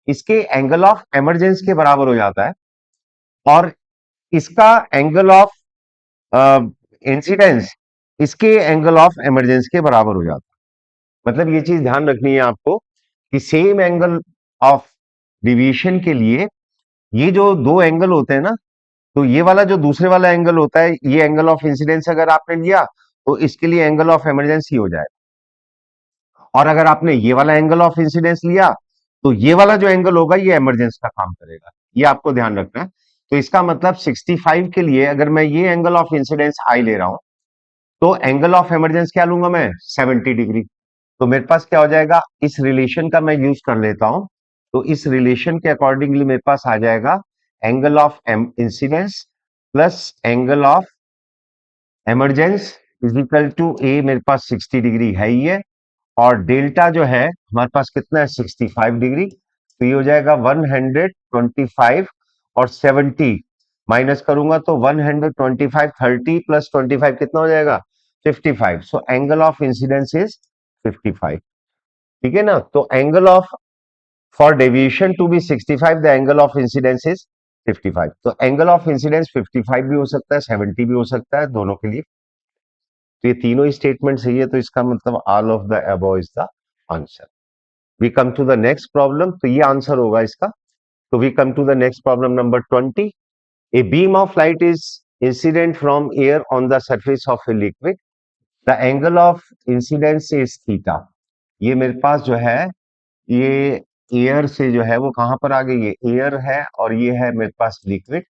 [SPEAKER 1] इसके एंगल ऑफ एमरजेंस के बराबर हो जाता है और इसका एंगल ऑफ इंसिडेंस इसके एंगल ऑफ एमरजेंस के बराबर हो जाता है। मतलब ये चीज ध्यान रखनी है आपको कि सेम एंगल ऑफ डिवीएशन के लिए ये जो दो एंगल होते हैं ना, तो ये वाला जो दूसरे वाला एंगल होता है, ये एंगल ऑफ इंसिडेंस अगर आपने लिया तो इसके लिए एंगल ऑफ एमरजेंसी हो जाएगा। और अगर आपने ये वाला एंगल ऑफ इंसिडेंस लिया तो ये वाला जो एंगल होगा ये इमरजेंस का काम करेगा। ये आपको ध्यान रखना है। तो इसका मतलब 65 के लिए अगर मैं ये एंगल ऑफ इंसिडेंस आई ले रहा हूं तो एंगल ऑफ इमरजेंस क्या लूंगा मैं? 70 डिग्री। तो मेरे पास क्या हो जाएगा, इस रिलेशन का मैं यूज कर लेता हूं। तो इस रिलेशन के अकॉर्डिंगली मेरे पास आ जाएगा angle of incidence plus angle of emergence is equal to A. मेरे पास 60 डिग्री है ही है और डेल्टा जो है हमारे पास कितना है? 65 डिग्री। तो ये हो जाएगा 125 और 70 माइनस करूंगा तो 125, 30 प्लस 25 कितना हो जाएगा? 55। So angle of incidence is 55। ठीक है ना? तो angle of for deviation to be 65 the angle of incidence is 55। तो एंगल ऑफ इंसिडेंस 55 भी हो सकता है, 70 भी हो सकता है, दोनों के लिए। तो ये तीनों ही स्टेटमेंट सही है, तो इसका मतलब all of the above is the answer. We come to the next problem, तो ये आंसर होगा इसका। तो we come to the next problem number 20. A beam of light is incident from air on the surface of a liquid. The angle of incidence is theta. ये मेरे पास जो है ये एयर से जो है वो कहां पर आ गई? ये एयर है और ये है मेरे पास लिक्विड।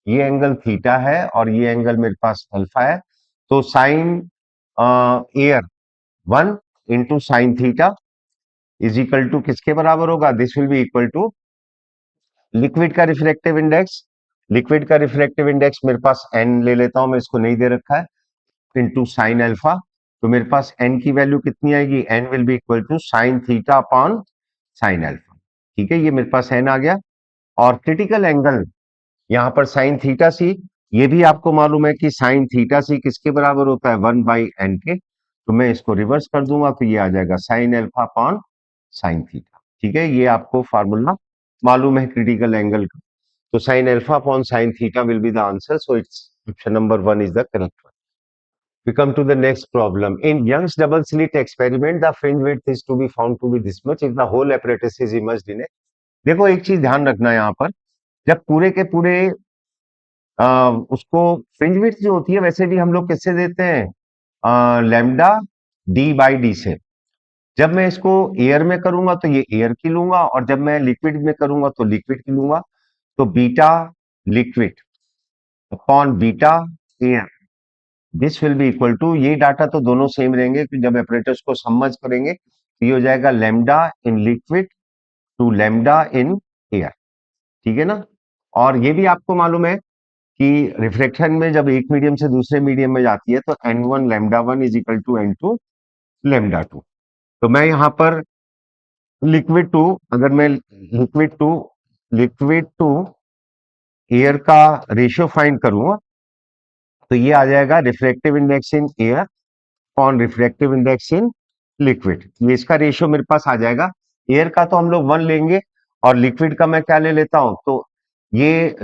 [SPEAKER 1] ये एंगल थीटा है और ये एंगल मेरे पास अल्फा है। तो sine air 1 sine theta is equal to किसके बराबर होगा? This will be equal to liquid का रिफ्रैक्टिव इंडेक्स। लिक्विड का रिफ्रैक्टिव इंडेक्स मेरे पास एन ले लेता हूं मैं, इसको नहीं दे रखा है, इंटू साइन अल्फा। तो मेरे पास एन की वैल्यू कितनी आएगी? N will be equal to sine theta upon sine alpha. ठीक है, ये मेरे पास एन आ गया। और क्रिटिकल एंगल यहां पर साइन थीटा सी, ये भी आपको मालूम है कि साइन थीटा सी किसके बराबर होता है? 1/n के। तो मैं इसको रिवर्स कर दूंगा तो ये आ जाएगा sine alpha upon sine theta. ठीक है, ये आपको फार्मूला मालूम है क्रिटिकल एंगल का। तो sine alpha upon sine theta will be the answer, so it's option number 1 is the correct one. We come to the next problem. In Young's double slit experiment, the fringe width is to be found to be this much if the whole apparatus is immersed in a। देखो एक चीज ध्यान रखना है यहाँ पर, जब पूरे के पूरे उसको फ्रिंज विड्थ जो होती है वैसे भी हम लोग किससे देते हैं? लैम्डा d/d से। जब मैं इसको एयर में करूंगा तो ये एयर की लूंगा और जब मैं लिक्विड में करूंगा तो लिक्विड की लूंगा। तो beta liquid upon beta air, this will be equal to, ये डाटा तो दोनों सेम रहेंगे कि जब एपरेटर्स को समझ करेंगे तो ये हो जाएगा lambda in liquid to lambda in air. ठीक है ना? और ये भी आपको मालूम है कि रिफ्लेक्शन में जब एक मीडियम से दूसरे मीडियम में जाती है तो n1 lambda 1 is equal to n2 lambda 2। तो मैं यहाँ पर लिक्विड टू, अगर मैं लिक्विड टू एयर का रेशियो फाइंड करूंगा तो ये आ जाएगा refractive index in air on refractive index in liquid. ये इसका रेशियो मेरे पास आ जाएगा। एयर का तो हम लोग 1 लेंगे और लिक्विड का मैं क्या ले लेता हूं? तो ये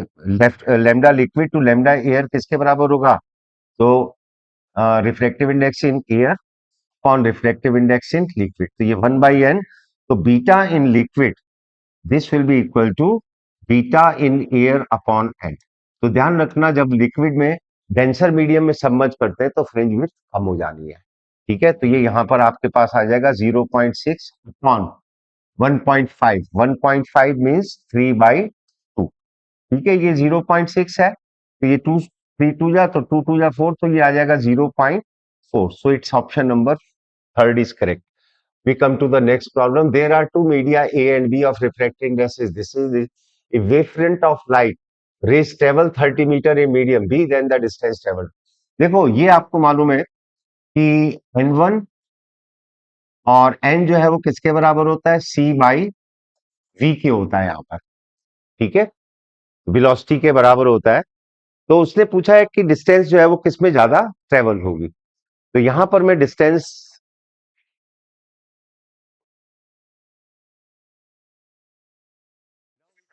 [SPEAKER 1] lambda liquid to lambda air किसके बराबर होगा? तो refractive index in air on refractive index in liquid. तो ये 1/n, तो beta in liquid this will be equal to beta in air upon N. तो ध्यान रखना, जब लिक्विड में डेंसर मीडियम में सबमर्ज करते हैं तो फ्रिंज विड्थ कम हो जानी है। ठीक है, तो ये यहां पर आपके पास आ जाएगा 0.6 अपॉन 1.5। 1.5 मीन्स 3/2। ठीक है, ये 0.6 है, तो ये 3 2 जा तो 2 2 जा 4, तो ये आ जाएगा 0.4। सो it's option number third is correct. We come to the next problem. There are two media A and B of refracting gases. This is the a wavefront of light. Rays travel 30 meter in medium B, then the distance traveled. देखो, ये आपको मालूम है कि N1 और N जो है वो किसके बराबर होता है? C बाई V के होता है यहाँ पर। ठीक है, वेलोसिटी के बराबर होता है। तो उसने पूछा है कि डिस्टेंस जो है वो किसमें ज्यादा ट्रेवल होगी। तो यहां पर मैं distance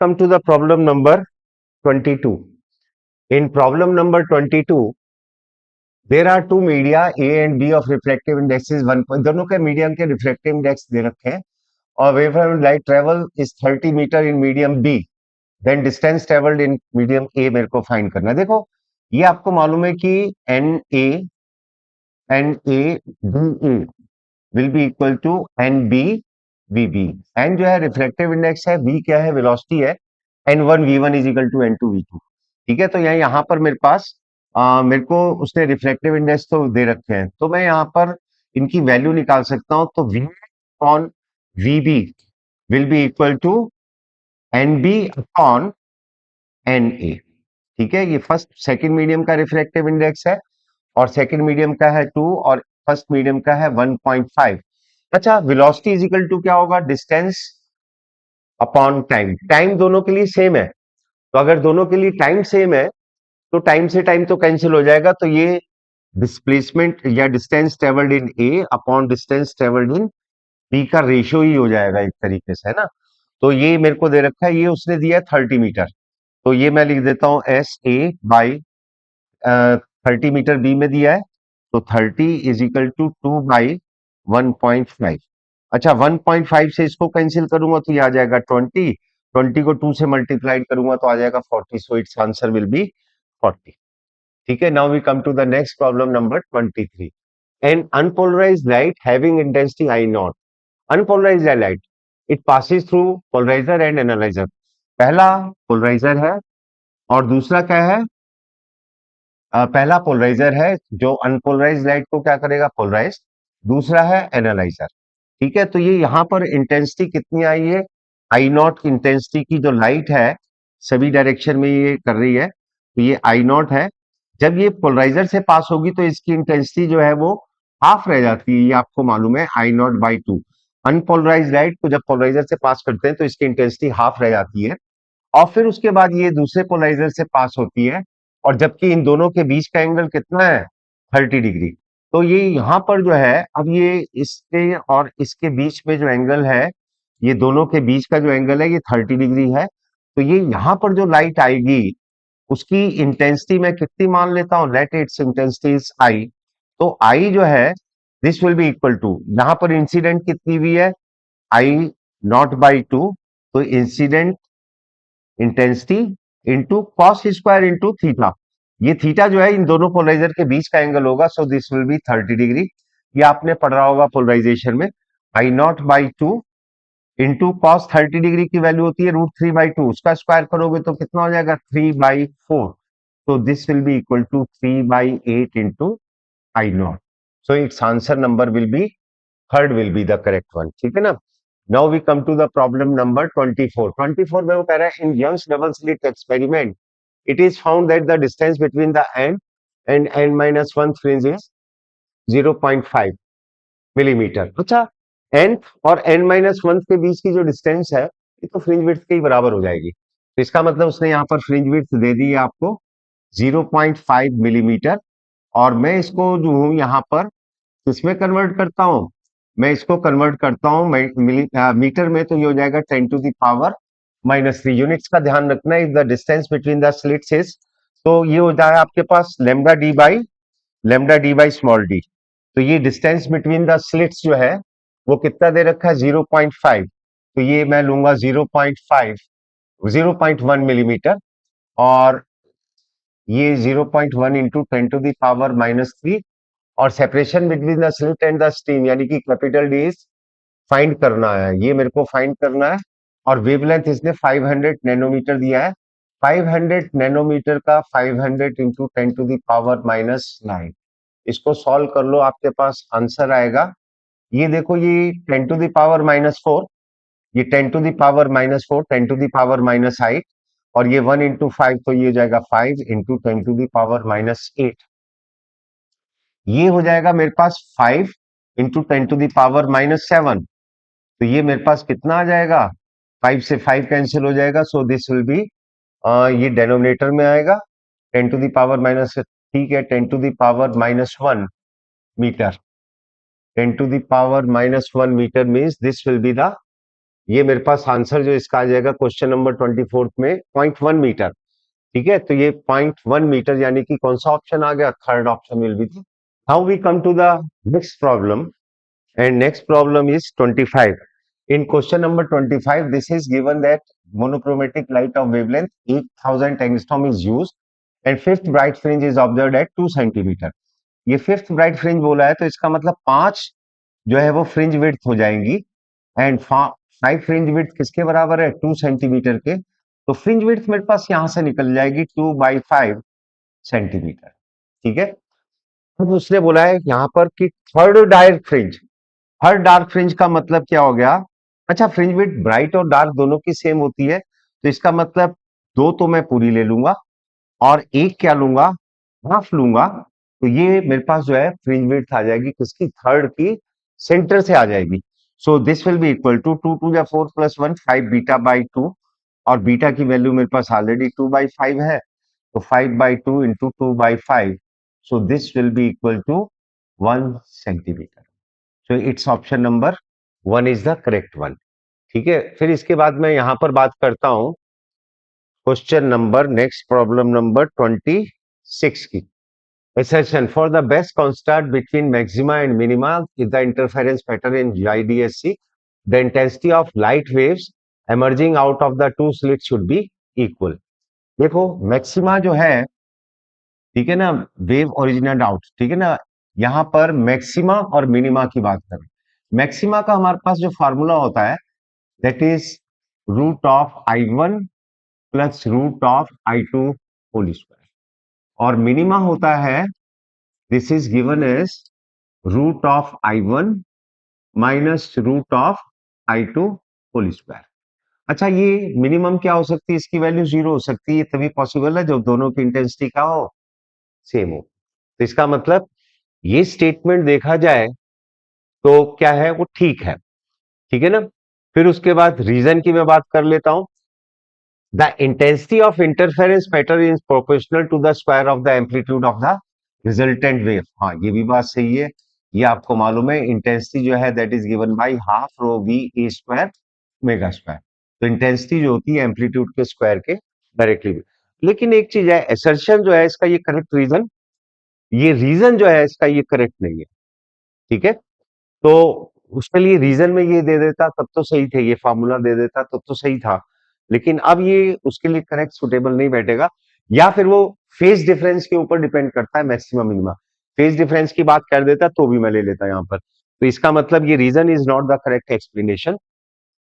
[SPEAKER 1] come to the problem number 22. In problem number 22, there are two media A and B of reflective indexes 1, दोनों के मीडियम के रिफ्लेक्टिव इंडेक्स दे रखे हैं और wavefront light travel is 30 metre in medium B, then distance travelled in medium A मेरे को find करना है। देखो, ये आपको मालूम है कि N A D A will be equal to N B V B. N जो है रिफ्लेक्टिव इंडेक्स है, बी क्या है? वेलोसिटी है। N1 V1 is equal to N2 V2। ठीक है, तो यहाँ पर मेरे पास मेरे को उसने रिफ्लेक्टिव इंडेक्स तो दे रखे हैं, तो मैं यहाँ पर इनकी वैल्यू निकाल सकता हूं। तो V upon V B will be equal to N B upon N A. ठीक है, ये फर्स्ट सेकंड मीडियम का रिफ्लेक्टिव इंडेक्स है और सेकंड मीडियम का है 2 और फर्स्ट मीडियम का है 1.5। अच्छा, वेलोसिटी इज इक्वल टू क्या होगा? Distance upon time. टाइम दोनों के लिए सेम है, तो अगर दोनों के लिए टाइम सेम है तो टाइम से टाइम तो कैंसिल हो जाएगा, तो ये डिस्प्लेसमेंट या distance travelled in A upon distance travelled in B का रेशियो ही हो जाएगा एक तरीके से, है ना। तो ये मेरे को दे रखा है, ये उसने दिया है 30 मीटर, तो ये मैं लिख देता हूं S A by 30 metre B में दिया है, तो 30 इज इक्वल टू 2/1.5। अच्छा, 1.5 से इसको कैंसिल करूंगा तो ये आ जाएगा 20। 20 को 2 से मल्टीप्लाइड करूंगा तो आ जाएगा 40। So it's answer will be 40। ठीक है, now we come to the next problem number 23। An unpolarised light having intensity I naught. Unpolarised light, it passes through polariser and analyser. पहला पोलराइजर है और दूसरा क्या है? पहला पोलराइजर है जो अनपोलराइज्ड लाइट को क्या करेगा? पोलराइज। दूसरा है एनालाइजर। ठीक है, तो ये यहाँ पर इंटेंसिटी कितनी आई है? आई नॉट इंटेंसिटी की जो लाइट है सभी डायरेक्शन में ये कर रही है, तो ये आई नॉट है। जब ये पोलराइजर से पास होगी तो इसकी इंटेंसिटी जो है वो हाफ रह जाती है, ये आपको मालूम है, I0/2। अनपोलराइज लाइट को जब पोलराइजर से पास करते हैं तो इसकी इंटेंसिटी हाफ रह जाती है और फिर उसके बाद ये दूसरे पोलराइजर से पास होती है, और जबकि इन दोनों के बीच का एंगल कितना है? 30 डिग्री। तो ये यहाँ पर जो है, अब ये इसके और इसके बीच में जो एंगल है, ये दोनों के बीच का जो एंगल है ये 30 डिग्री है। तो ये यहाँ पर जो लाइट आएगी उसकी इंटेंसिटी मैं कितनी मान लेता हूं? Let its intensity is I. तो आई जो है this will be equal to, यहां पर इंसिडेंट कितनी हुई है? I0/2। तो incident intensity into cos square into theta. ये थीटा जो है इन दोनों पोलराइजर के बीच का एंगल होगा, सो दिस विल बी 30 डिग्री। ये आपने पढ़ा होगा पोलराइजेशन में। I0/2 इंटू कॉस 30 डिग्री की वैल्यू होती है √3/2, उसका स्क्वायर करोगे तो कितना हो जाएगा? 3/4। so this will be equal to 3/8 into I0। so its answer number will be third will be the correct one। ठीक है ना। now we come to the problem number 24। 24 में वो कह रहा है in Young's double slit experiment it is found that the distance between the end and n-1 fringe is 0.5 millimetre. अच्छा, nth और n-1 के बीच की जो डिस्टेंस है ये तो फ्रिंज विड्थ के ही बराबर हो जाएगी, तो इसका मतलब उसने यहाँ पर फ्रिंज विड्थ दे दी है आपको 0.5 मिलीमीटर। और मैं इसको जो हूं यहाँ पर किसमें कन्वर्ट करता हूं? मैं इसको कन्वर्ट करता हूं मीटर में, तो ये हो जाएगा 10⁻³ यूनिट्स का ध्यान रखना है। If the distance between the slits is, तो ये हो जाएगा आपके पास λd/λd/स्मॉल डी। तो ये डिस्टेंस बिटवीन द स्लिट्स जो है वो कितना दे रखा है 0.5, तो ये मैं लूंगा 0.5 0.1 मिलीमीटर, और ये 0.1 इंटू 10⁻³ और separation between the slit and the steam यानी कि कैपिटल डी इज फाइंड करना है, ये मेरे को फाइंड करना है। और वेवलेंथ इसने 500 नैनोमीटर दिया है, 500 नैनोमीटर का 500 इंटू 10⁻⁹ इसको सॉल्व कर लो, आपके पास आंसर आएगा। ये देखो, ये 10⁻⁻4, ये 10⁻⁻4, 10⁻⁻8, और ये 1 इंटू 5, तो ये हो जाएगा 5 इंटू 10⁻⁸। ये हो जाएगा मेरे पास 5 इंटू 10⁻⁷। तो ये मेरे पास कितना आ जाएगा, 5 से 5 कैंसिल हो जाएगा, सो दिस विल बी, ये डेनोमिनेटर में आएगा 10⁻⁻, ठीक है, 10⁻⁻1 metre, 10⁻⁻1 metre means this will be the, ये मेरे पास आंसर जो इसका आ जाएगा क्वेश्चन नंबर 24 में 0.1 मीटर। ठीक है, तो ये 0.1 मीटर यानी कि कौन सा ऑप्शन आ गया, third option will be. Now we come to the next problem, and next problem is 25. In question number 25, this is given that monochromatic light of wavelength 8000 angstrom is used and fifth bright fringe is observed at 2 centimeter. ये fifth bright fringe बोला है, तो इसका मतलब 5 जो है वो fringe width हो जाएंगी, एंड 5 फ्रिंज विड्थ किसके बराबर है, 2 सेंटीमीटर के। तो फ्रिंज विड्थ मेरे पास यहां से निकल जाएगी 2/5 सेंटीमीटर। ठीक है, अब उसने बोला है यहाँ पर कि थर्ड डार्क फ्रिंज, हर डार्क फ्रिंज का मतलब क्या हो गया, अच्छा फ्रिंज विड्थ ब्राइट और डार्क दोनों की सेम होती है, तो इसका मतलब दो तो मैं पूरी ले लूंगा और एक क्या लूंगा, हाफ लूंगा। तो ये मेरे पास जो है फ्रिंज विड्थ आ जाएगी किसकी, थर्ड की, सेंटर से आ जाएगी। So this will be equal to 2 × 4 + 1 5 beta, और बीटा की वैल्यू मेरे पास ऑलरेडी 2/5 है, तो 5/2 into 2/5, so this will be equal to 1 centimetre. So it's option number 1 is the correct one. ठीक है, फिर इसके बाद मैं यहां पर बात करता हूं question number, next problem number 26 की। Assertion for the best contrast between maxima and minima is the interference pattern in GIDSC. The intensity of light waves emerging out of the two slits should be equal. देखो maxima जो है, ठीक है ना, wave originate out, ठीक है ना, यहां पर मैक्सिमा और मिनिमा की बात करें। मैक्सिमा का हमारे पास जो फार्मूला होता है that is √I1 + √I2 whole square, और मिनिमा होता है, this is given as √I1 - √I2 whole square. अच्छा, ये मिनिमम क्या हो सकती है, इसकी वैल्यू 0 हो सकती है, तभी पॉसिबल है जब दोनों की इंटेंसिटी क्या हो, सेम हो। तो इसका मतलब ये स्टेटमेंट देखा जाए तो क्या है, वो ठीक है। ठीक है ना, फिर उसके बाद रीजन की मैं बात कर लेता हूं। The intensity of interference pattern is proportional to the square of the amplitude of the resultant wave. हाँ, ये भी बात सही है, ये आपको मालूम है, इंटेंसिटी जो है that is given bye ½ ρv² omega square. तो इंटेंसिटी जो होती है एम्पलीट्यूड के स्क्वायर के डायरेक्टली। लेकिन एक चीज है, एसर्शन जो है इसका ये करेक्ट रीजन, ये रीजन जो है इसका ये करेक्ट नहीं है। ठीक है, तो उसके लिए रीजन में ये दे देता तब तो सही थे, ये फार्मूला दे देता तब तो सही था, लेकिन अब ये उसके लिए करेक्ट सुटेबल नहीं बैठेगा, या फिर वो फेज डिफरेंस के ऊपर डिपेंड करता है मैक्सिमम मिनिमम। फेज डिफरेंस की बात कर देता तो भी मैं ले लेता यहाँ पर। तो इसका मतलब ये reason is not the correct explanation.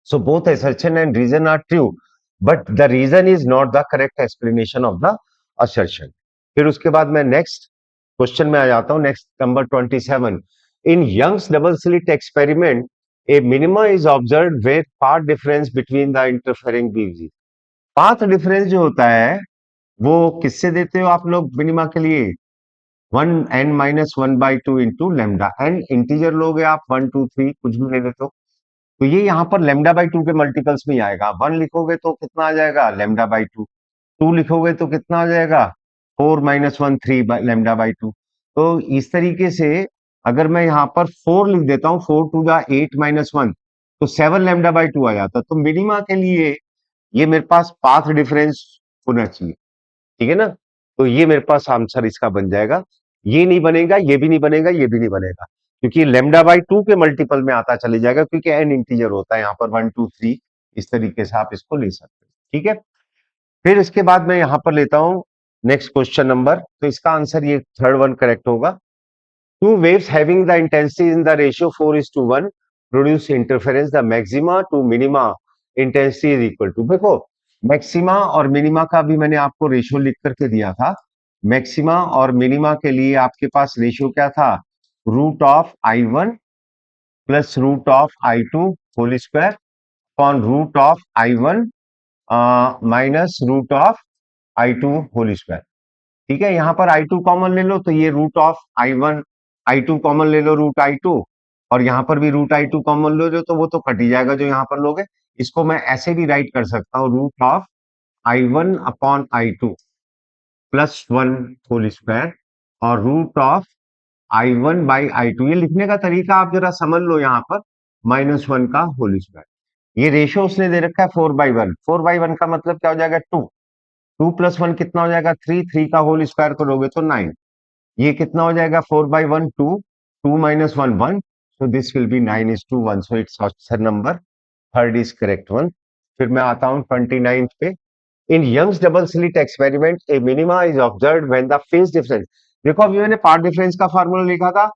[SPEAKER 1] So both assertion and reason are true, but the reason is not the correct explanation of the assertion. फिर उसके बाद मैं नेक्स्ट क्वेश्चन में आ जाता हूं, next number 27। In Young's double slit experiment a minima is observe with path difference between the interfering beams. Path difference जो होता है वो किससे देते हो आप लोग मिनिमा के लिए, 1n-1/2 into lambda. N integer लोगे आप, 1 2 3 कुछ भी ले लेते हो, तो ये यहाँ पर λ/2 के मल्टीपल्स में ही आएगा। 1 लिखोगे तो कितना आ जाएगा, λ/2। 2 लिखोगे तो कितना आ जाएगा, 4 - 1 3 λ/2। तो इस तरीके से अगर मैं यहाँ पर 4 लिख देता हूँ, 4 2 8 - 1, तो 7 λ/2 आ जाता। तो मिनिमा के लिए ये मेरे पास पाथ डिफरेंस होना चाहिए। ठीक है ना, तो ये मेरे पास आंसर इसका बन जाएगा। ये नहीं बनेगा, ये भी नहीं बनेगा, ये भी नहीं बनेगा। क्योंकि लेमडा बाई 2 के मल्टीपल में आता चले जाएगा, क्योंकि एन इंटीजर होता है यहाँ पर 1 2 3, इस तरीके से आप इसको ले सकते हैं। ठीक है, फिर इसके बाद मैं यहां पर लेता हूं नेक्स्ट क्वेश्चन नंबर, तो इसका आंसर ये थर्ड वन करेक्ट होगा। Two waves having the intensity in the ratio 4:1 produce interference. The maxima to minima intensity is equal to, देखो मैक्सिमा और मिनिमा का भी मैंने आपको रेशियो लिख करके दिया था। मैक्सिमा और मिनिमा के लिए आपके पास रेशियो क्या था, root of I1 plus root of I2 whole square upon root of I1 minus root of I2 whole square. ठीक है, यहां पर I2 कॉमन ले लो तो ये root of I1, I2 common ले लो रूट I2, और यहां पर भी रूट I2 कॉमन ले लो तो वो तो कट ही जाएगा जो यहां पर लोगे। इसको मैं ऐसे भी राइट कर सकता हूँ, root of I1 upon I2 plus 1 whole square और root of I1 by I2। ये लिखने का तरीका आप जरा समझ लो, यहाँ पर -1 का होल स्क्वायर। ये रेशियो उसने दे रखा है 4/1, 4/1 का मतलब क्या हो जाएगा 2, 2 प्लस 1 कितना हो जाएगा 3, 3 का होल स्क्वायर करोगे तो 9, ये कितना हो जाएगा 4/1 2, 2 minus 1 1, so this will be 9:1, so it's option number third is correct one. फिर मैं आता हूं 29 पे। In Young's double slit experiment a minima is observed when the phase difference, देखो अभी मैंने पार्ट डिफरेंस का फार्मूला लिखा था,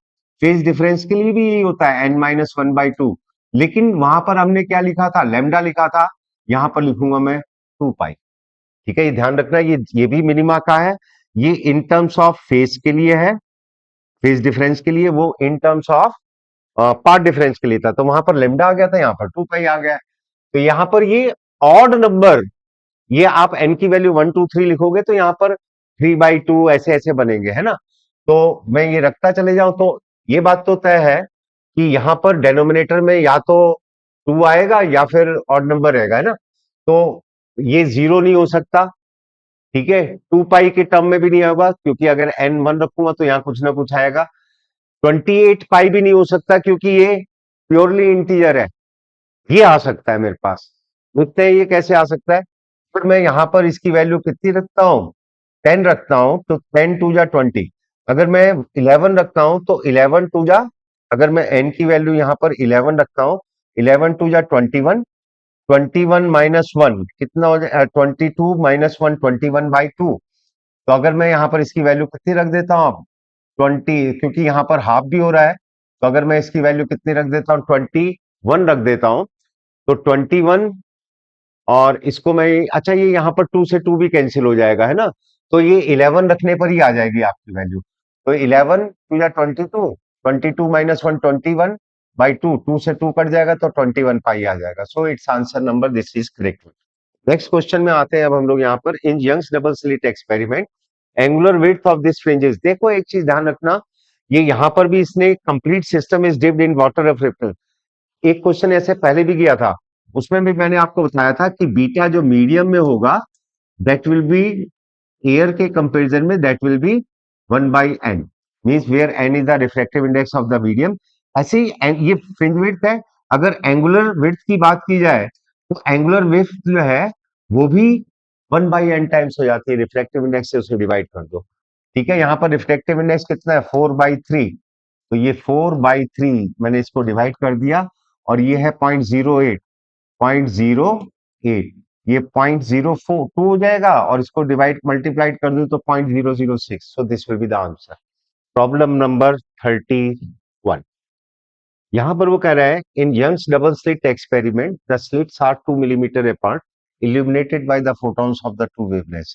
[SPEAKER 1] फेज डिफरेंस के लिए भी यही होता है n-1/2, लेकिन वहां पर हमने क्या लिखा था, लेमडा लिखा था, यहां पर लिखूंगा मैं 2 पाई। ठीक है, ये ध्यान रखना, ये भी मिनिमा का है, ये इन टर्म्स ऑफ फेज के लिए है, फेज डिफरेंस के लिए, वो in terms of path difference के लिए था, तो वहां पर लेमडा आ गया था, यहाँ पर 2 पाई आ गया। तो यहाँ पर ये ऑड नंबर, ये आप एन की वैल्यू 1 2 3 लिखोगे तो यहाँ पर 3/2 ऐसे ऐसे बनेंगे, है ना। तो मैं ये रखता चले जाऊं तो ये बात तो तय है कि यहाँ पर डेनोमिनेटर में या तो 2 आएगा या फिर ऑड नंबर रहेगा, है ना। तो ये 0 नहीं हो सकता, ठीक है, 2 पाई के टर्म में भी नहीं होगा, क्योंकि अगर n 1 रखूंगा तो यहाँ कुछ ना कुछ आएगा। 28 पाई भी नहीं हो सकता, क्योंकि ये प्योरली इंटीजर है, ये आ सकता है मेरे पास। देखते हैं ये कैसे आ सकता है। फिर मैं यहाँ पर इसकी वैल्यू कितनी रखता हूँ, 10 रखता हूँ, तो 10 2 जा 20। अगर मैं 11 रखता हूँ तो 11 2 जा, अगर मैं n की वैल्यू यहाँ पर 11 रखता हूँ, 11 2 जा 21, 21 माइनस 1 कितना हो जाए, 22 माइनस 1 21/2। तो अगर मैं यहाँ पर इसकी वैल्यू कितनी रख देता हूँ, 20, क्योंकि यहाँ पर हाफ भी हो रहा है, तो अगर मैं इसकी वैल्यू कितनी रख देता हूँ, 21 रख देता हूँ, तो 21, और इसको मैं, अच्छा ये यहाँ पर 2 से 2 भी कैंसिल हो जाएगा, है ना, तो ये 11 रखने पर ही आ जाएगी आपकी वैल्यू। तो 11 2 या 22, 22 माइनस 1 21/2, 2 से 2 कट जाएगा तो 21 पाई आ जाएगा। So it's answer number this is correct. Next question में आते हैं अब हम लोग यहाँ पर, in Young's double slit experiment angular width of this fringes. देखो एक चीज ध्यान रखना, ये यहाँ पर भी इसने complete system is dipped in water of reflection. एक क्वेश्चन ऐसे पहले भी किया था, उसमें भी मैंने आपको बताया था कि बीटा जो मीडियम में होगा दैट विल बी, एयर के कंपेरिजन में that will be 1/n, means where n is the refractive index of the medium. ऐसे ही ये फ्रिंज विड्थ है। अगर एंगुलर विड्थ की बात की जाए तो एंगुलर विड्थ जो है वो भी 1/n टाइम्स हो जाती है, रिफ्रैक्टिव इंडेक्स से उसे डिवाइड कर दो। ठीक है, यहाँ पर रिफ्रैक्टिव इंडेक्स कितना है 4/3, तो ये 4/3 मैंने इसको डिवाइड कर दिया, और ये है 0.08, 0.08, ये 0.042 हो जाएगा, और इसको डिवाइड मल्टीप्लाइड कर दो तो 0.006, so this will be the answer. Problem number 31, यहां पर वो कह रहा है, in Young's double slit experiment the slits are 2 millimetre apart illuminated by the photons of the two wavelengths।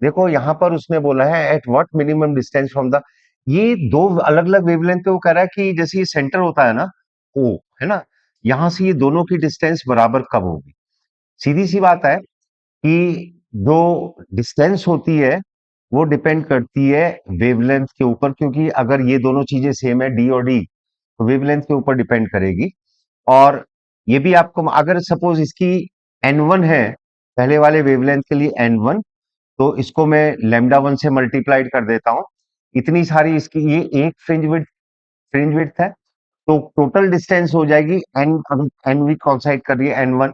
[SPEAKER 1] देखो यहाँ पर उसने बोला है at what minimum distance from the, ये दो अलग अलग वेवलेंथ पे वो कह रहा है कि जैसे ये सेंटर होता है ना ओ, है ना, यहां से ये दोनों की डिस्टेंस बराबर कब होगी। सीधी सी बात है कि जो डिस्टेंस होती है वो डिपेंड करती है वेवलेंथ के ऊपर, क्योंकि अगर ये दोनों चीजें सेम है डी और डी, तो वेवलेंथ के ऊपर डिपेंड करेगी। और ये भी आपको, अगर सपोज इसकी n1 है, पहले वाले वेवलेंथ के लिए n1, तो इसको मैं λ1 से मल्टीप्लाइड कर देता हूं, इतनी सारी इसकी, ये एक फ्रिंज विड्थ है, तो टोटल डिस्टेंस हो जाएगी n, n वी कॉन्साइड कर रही है n1,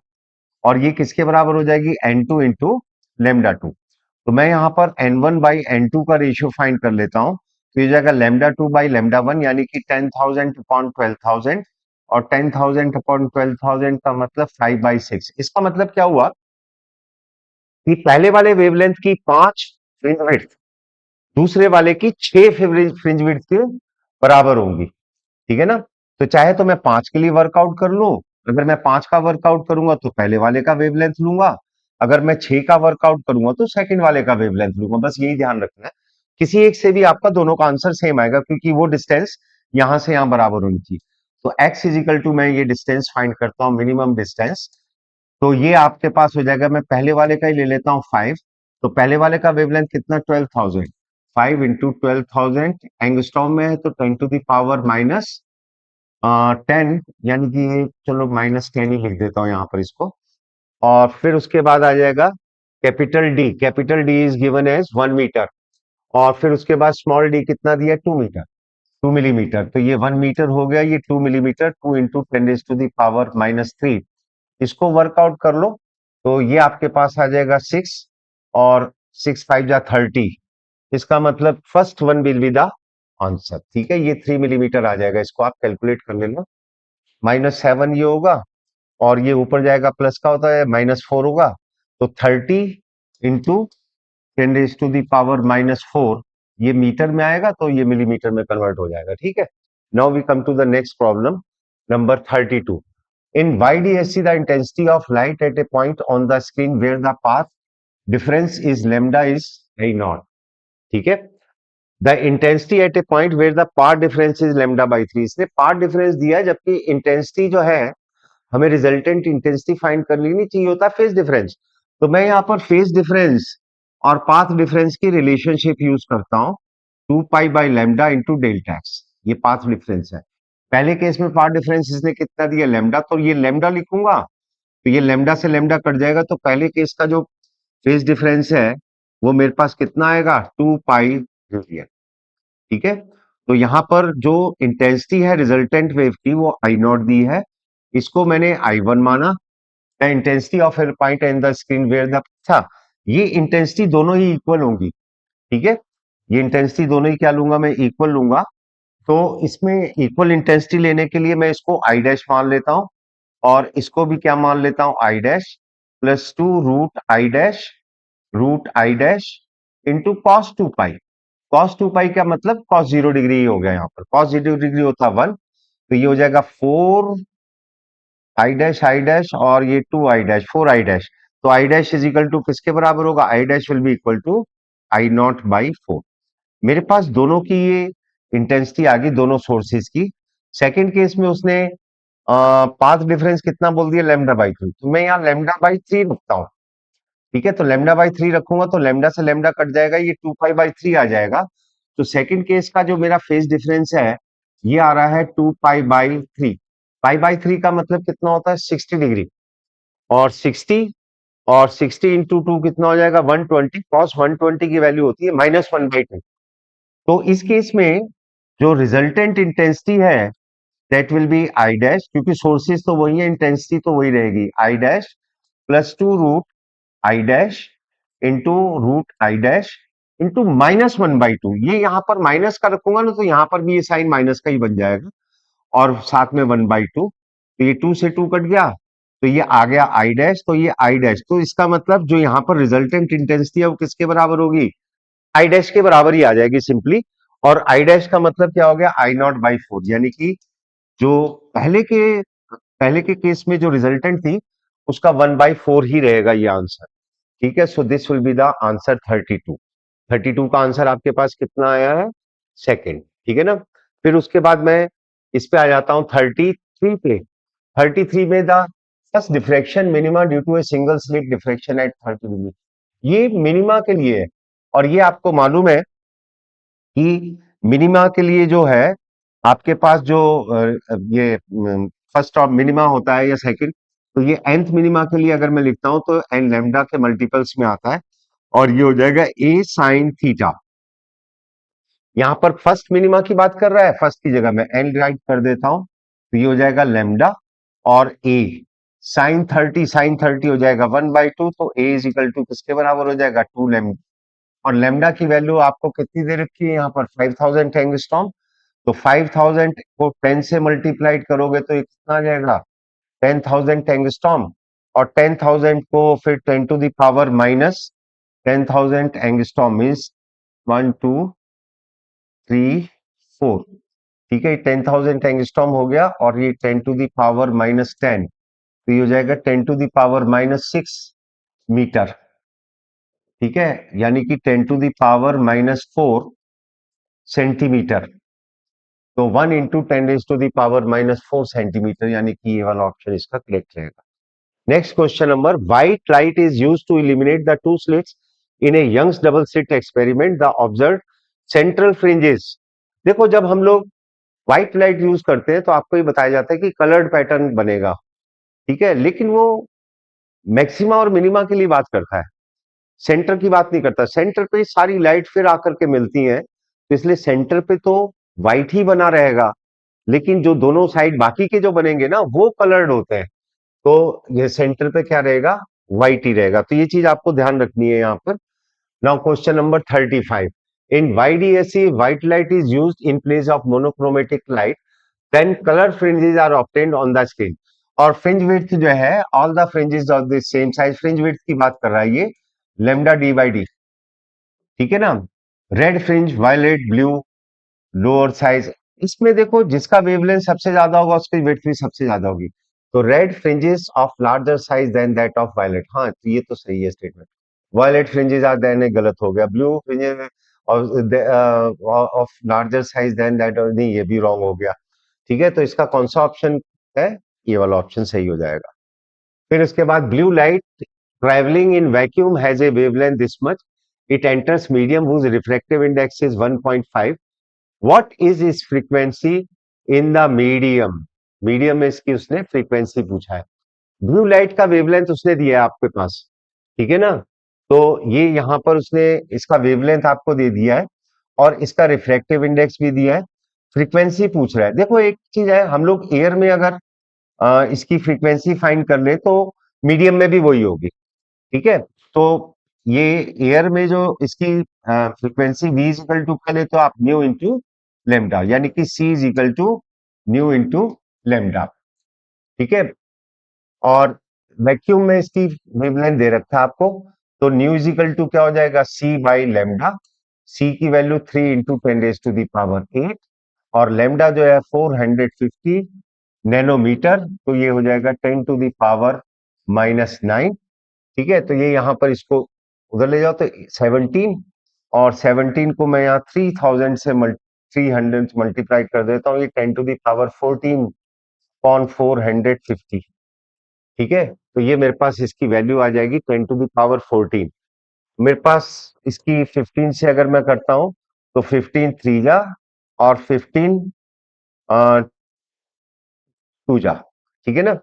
[SPEAKER 1] और ये किसके बराबर हो जाएगी n2 इंटू λ2। तो मैं यहाँ पर n1/n2 का रेशियो फाइंड कर लेता हूं, तो ये जाएगा λ2/λ1 यानी कि 10,000 अपॉन 12,000 और 10,000 अपॉन 12,000 का मतलब 5/6। इसका मतलब क्या हुआ कि पहले वाले वेवलेंथ की 5 फ्रिंज विड्थ दूसरे वाले की 6 फ्रिंज विड्थ के बराबर होंगी। ठीक है ना। तो चाहे तो मैं 5 के लिए वर्कआउट कर लूं। अगर मैं 5 का वर्कआउट करूंगा तो पहले वाले का वेवलेंथ लूंगा। अगर मैं 6 का वर्कआउट करूंगा तो सेकंड वाले का वेवलेंथ लूंगा। बस यही ध्यान रखना है। किसी एक से भी आपका दोनों का आंसर सेम आएगा क्योंकि वो डिस्टेंस यहां से यहां बराबर होनी चाहिए। तो x इजिकल टू मैं ये डिस्टेंस फाइंड करता हूं, मिनिमम डिस्टेंस। तो ये आपके पास हो जाएगा, मैं पहले वाले का ही ले लेता हूँ 5। तो पहले वाले का वेवलेंथ कितना, 12,000। 5 इंटू 12,000 एंगस्ट्रॉम में है तो 10 यानी कि चलो -10 ही लिख देता हूँ यहाँ पर इसको। और फिर उसके बाद आ जाएगा capital D is given as 1 metre. और फिर उसके बाद स्मॉल डी कितना दिया, 2 मीटर, 2 मिलीमीटर। तो ये 1 मीटर हो गया, ये 2 मिलीमीटर, 2 इंटू 10⁻³ इसको वर्कआउट कर लो। तो ये आपके पास आ जाएगा 6 और 6×5 = 30। इसका मतलब first one will be the answer. ठीक है, ये 3 मिलीमीटर आ जाएगा। इसको आप कैलकुलेट कर लेना। -7 ये होगा और ये ऊपर जाएगा, प्लस का होता है, -4 होगा। तो 30 इंटू 10⁻⁻4 ये मीटर में आएगा तो ये मिलीमीटर में कन्वर्ट हो जाएगा। ठीक है। Now we come to the next problem number 32। In YDSC, the intensity of light at a point on the screen where the path difference is lambda is I naught. ठीक है। The intensity at a point where the path difference is λ/3। इसने path difference दिया है, जबकि intensity जो है हमें resultant intensity find कर लेनी चाहिए, होता है फेज डिफरेंस। तो मैं यहाँ पर फेज डिफरेंस और पाथ डिफरेंस की रिलेशनशिप यूज करता हूँ, 2π/λ इंटू डेल्टा एक्स। ये पाथ डिफरेंस है। पहले केस में पाथ डिफरेंस इसने कितना दिया, लैम्डा, तो ये लैम्डा लिखूंगा। तो ये लैम्डा से लैम्डा कट जाएगा, तो पहले केस का जो फेज डिफरेंस है वो मेरे पास कितना आएगा, 2π रेडियन। ठीक है। तो यहां पर जो इंटेंसिटी है रिजल्टेंट वेव की वो आई नॉट दी है, इसको मैंने I1 माना। The intensity of a point in the screen where the, अच्छा, ये इंटेंसिटी दोनों ही इक्वल होंगी। ठीक है। ये इंटेंसिटी दोनों ही क्या लूंगा, मैं इक्वल लूंगा। तो इसमें इक्वल इंटेंसिटी लेने के लिए मैं इसको आई डैश मान लेता हूं और इसको भी क्या मान लेता हूं, I dash +2 root I dash into cos 2π। cos 2π का मतलब cos 0 डिग्री हो गया। यहाँ पर cos 0 डिग्री होता 1, तो ये हो जाएगा 4 आई डैश और ये 2 आई डैश, 4 आई डैश। तो I dash is equal to किसके बराबर होगा, I dash will be equal to I0/4। मेरे पास दोनों की ये इंटेंसिटी आ गई, दोनों सोर्सेज की। सेकंड केस में उसने पाथ डिफरेंस कितना बोल दिया, λ/3। तो मैं यहाँ λ/3 रखता हूँ। ठीक है। तो λ/3 रखूंगा तो लैम्डा से लैम्डा कट जाएगा, ये 2π/3 आ जाएगा। तो सेकंड केस का जो मेरा फेज डिफरेंस है ये आ रहा है 2π/3। π/3 का मतलब कितना होता है, 60 डिग्री। और 60 इंटू 2 कितना हो जाएगा, 120। cos 120 की वैल्यू होती है -1/2। तो इस केस में जो रिजल्टेंट इंटेंसिटी है that will be I dash, क्योंकि सोर्सेज तो वही है, इंटेंसिटी तो वही रहेगी, I dash +2 root I dash into root I dash into -1/2। ये यहां पर माइनस का रखूंगा ना तो यहां पर भी ये साइन माइनस का ही बन जाएगा और साथ में 1/2। तो ये 2 से 2 कट गया, तो ये आ गया आई डैश, तो ये आई डैश। तो इसका मतलब जो यहाँ पर रिजल्टेंट इंटेंसिटी है वो किसके बराबर होगी, आई डैश के बराबर ही आ जाएगी सिंपली। और आई डैश का मतलब क्या हो गया, I0/4। यानी कि जो पहले के केस में जो रिजल्टेंट थी उसका 1/4 ही रहेगा ये आंसर। ठीक है। So this will be the answer 32। 32 का आंसर आपके पास कितना आया है, सेकंड। ठीक है ना। फिर उसके बाद मैं इस पे आ जाता हूं 33 पे। 33 में the first diffraction minima due to a single slit diffraction at 30 degree. ये मिनिमा के लिए है। और ये आपको मालूम है कि मिनिमा के लिए जो है आपके पास जो ये फर्स्ट ऑफ मिनिमा होता है या सेकंड, तो ये nth मिनिमा के लिए अगर मैं लिखता हूं तो n लैम्डा के मल्टीपल्स में आता है और ये हो जाएगा a sin थीटा। यहां पर फर्स्ट मिनिमा की बात कर रहा है, फर्स्ट की जगह मैं n राइट कर देता हूं, तो ये हो जाएगा लैम्डा और a sin 30 हो जाएगा 1/2। तो a इज इक्वल टू किसके बराबर हो जाएगा, 2 लैम्डा और लेमडा की वैल्यू आपको कितनी दे रखी है यहाँ पर 5000 एंगस्ट्रॉम। तो 5000 को 10 से मल्टीप्लाइड करोगे तो ये कितना आ जाएगा 10,000 एंगस्ट्रॉम। और 10,000 को फिर 10 to the power minus 10,000 angstrom means 1 2 3 4। ठीक है, 10,000 एंगस्ट्रॉम हो गया और ये 10 टू द पावर माइनस 10, तो ये हो जाएगा 10 to the power minus 6 metre. ठीक है, यानी कि 10 to the power minus 4 centimetre. तो 1 × 10⁻⁴ सेंटीमीटर, यानी कि ये वाला ऑप्शन इसका करेक्ट रहेगा। Next question number, white light is used to eliminate the two slits in a Young's double slit experiment, the observe central fringes. देखो, जब हम लोग व्हाइट लाइट यूज करते हैं तो आपको ये बताया जाता है कि कलर्ड पैटर्न बनेगा। ठीक है, लेकिन वो मैक्सिमा और मिनिमा के लिए बात करता है, सेंटर की बात नहीं करता। सेंटर पे सारी लाइट फिर आकर के मिलती है, तो इसलिए सेंटर पे तो व्हाइट ही बना रहेगा, लेकिन जो दोनों साइड बाकी के जो बनेंगे ना वो कलर्ड होते हैं, तो ये सेंटर पे क्या रहेगा, व्हाइट ही रहेगा। तो ये चीज आपको ध्यान रखनी है यहाँ पर। Now question number 35, in YDAC white light is used in place of monochromatic light, then colour fringes are obtained on the screen. और फ्रिंज विड्थ जो है, all the fringes of the same size, fringe width की बात कर रहा है ये, lambda d/d। ठीक है ना, red fringe, violet, blue, lower size. इसमें देखो, जिसका वेवलेंथ सबसे ज्यादा होगा उसकी विड्थ भी सबसे ज्यादा होगी। तो red fringes of larger size than that of violet, हाँ तो ये तो सही है statement. Violet fringes are than, गलत हो गया। Blue fringes of larger size than that, नहीं ये भी रॉन्ग हो गया। ठीक है, तो इसका कौन सा ऑप्शन है, ये वाला ऑप्शन सही हो जाएगा। फिर उसके बाद, blue light travelling in vacuum has a wavelength this much, it enters medium whose refractive index is 1.5, what is its frequency in the medium. Medium में इसकी उसने फ्रीक्वेंसी पूछा है। ब्लू लाइट का वेवलेंथ उसने दिया है आपके पास, ठीक है ना, तो ये यहां पर उसने इसका वेवलेंथ आपको दे दिया है और इसका रिफ्रैक्टिव इंडेक्स भी दिया है, फ्रीक्वेंसी पूछ रहा है। देखो एक चीज है, हम लोग एयर में अगर इसकी फ्रीक्वेंसी फाइंड कर ले तो मीडियम में भी वही होगी। ठीक है, तो ये एयर में जो इसकी frequency v is equal to पहले तो आप न्यू इंटू लेमडा, यानी कि c is equal to nu into lambda. ठीक है, और वैक्यूम में इसकी वेवलेंथ दे रखा है आपको, तो न्यू इज इक्वल टू क्या हो जाएगा, c बाई लेमडा। c की वैल्यू 3 × 10⁸ और लेमडा जो है 450 नैनोमीटर, तो ये हो जाएगा 10⁻⁻9। ठीक है, तो ये यहां पर इसको उधर ले जाओ तो 17, और 17 को मैं यहाँ 3000 से 300 मल्टीप्लाई कर देता हूँ, ये 10⁻14/450। ठीक है, तो ये मेरे पास इसकी वैल्यू आ जाएगी 10⁻14। मेरे पास इसकी 15 से अगर मैं करता हूं तो 15 3 जा और 15 2 जा। ठीक है ना,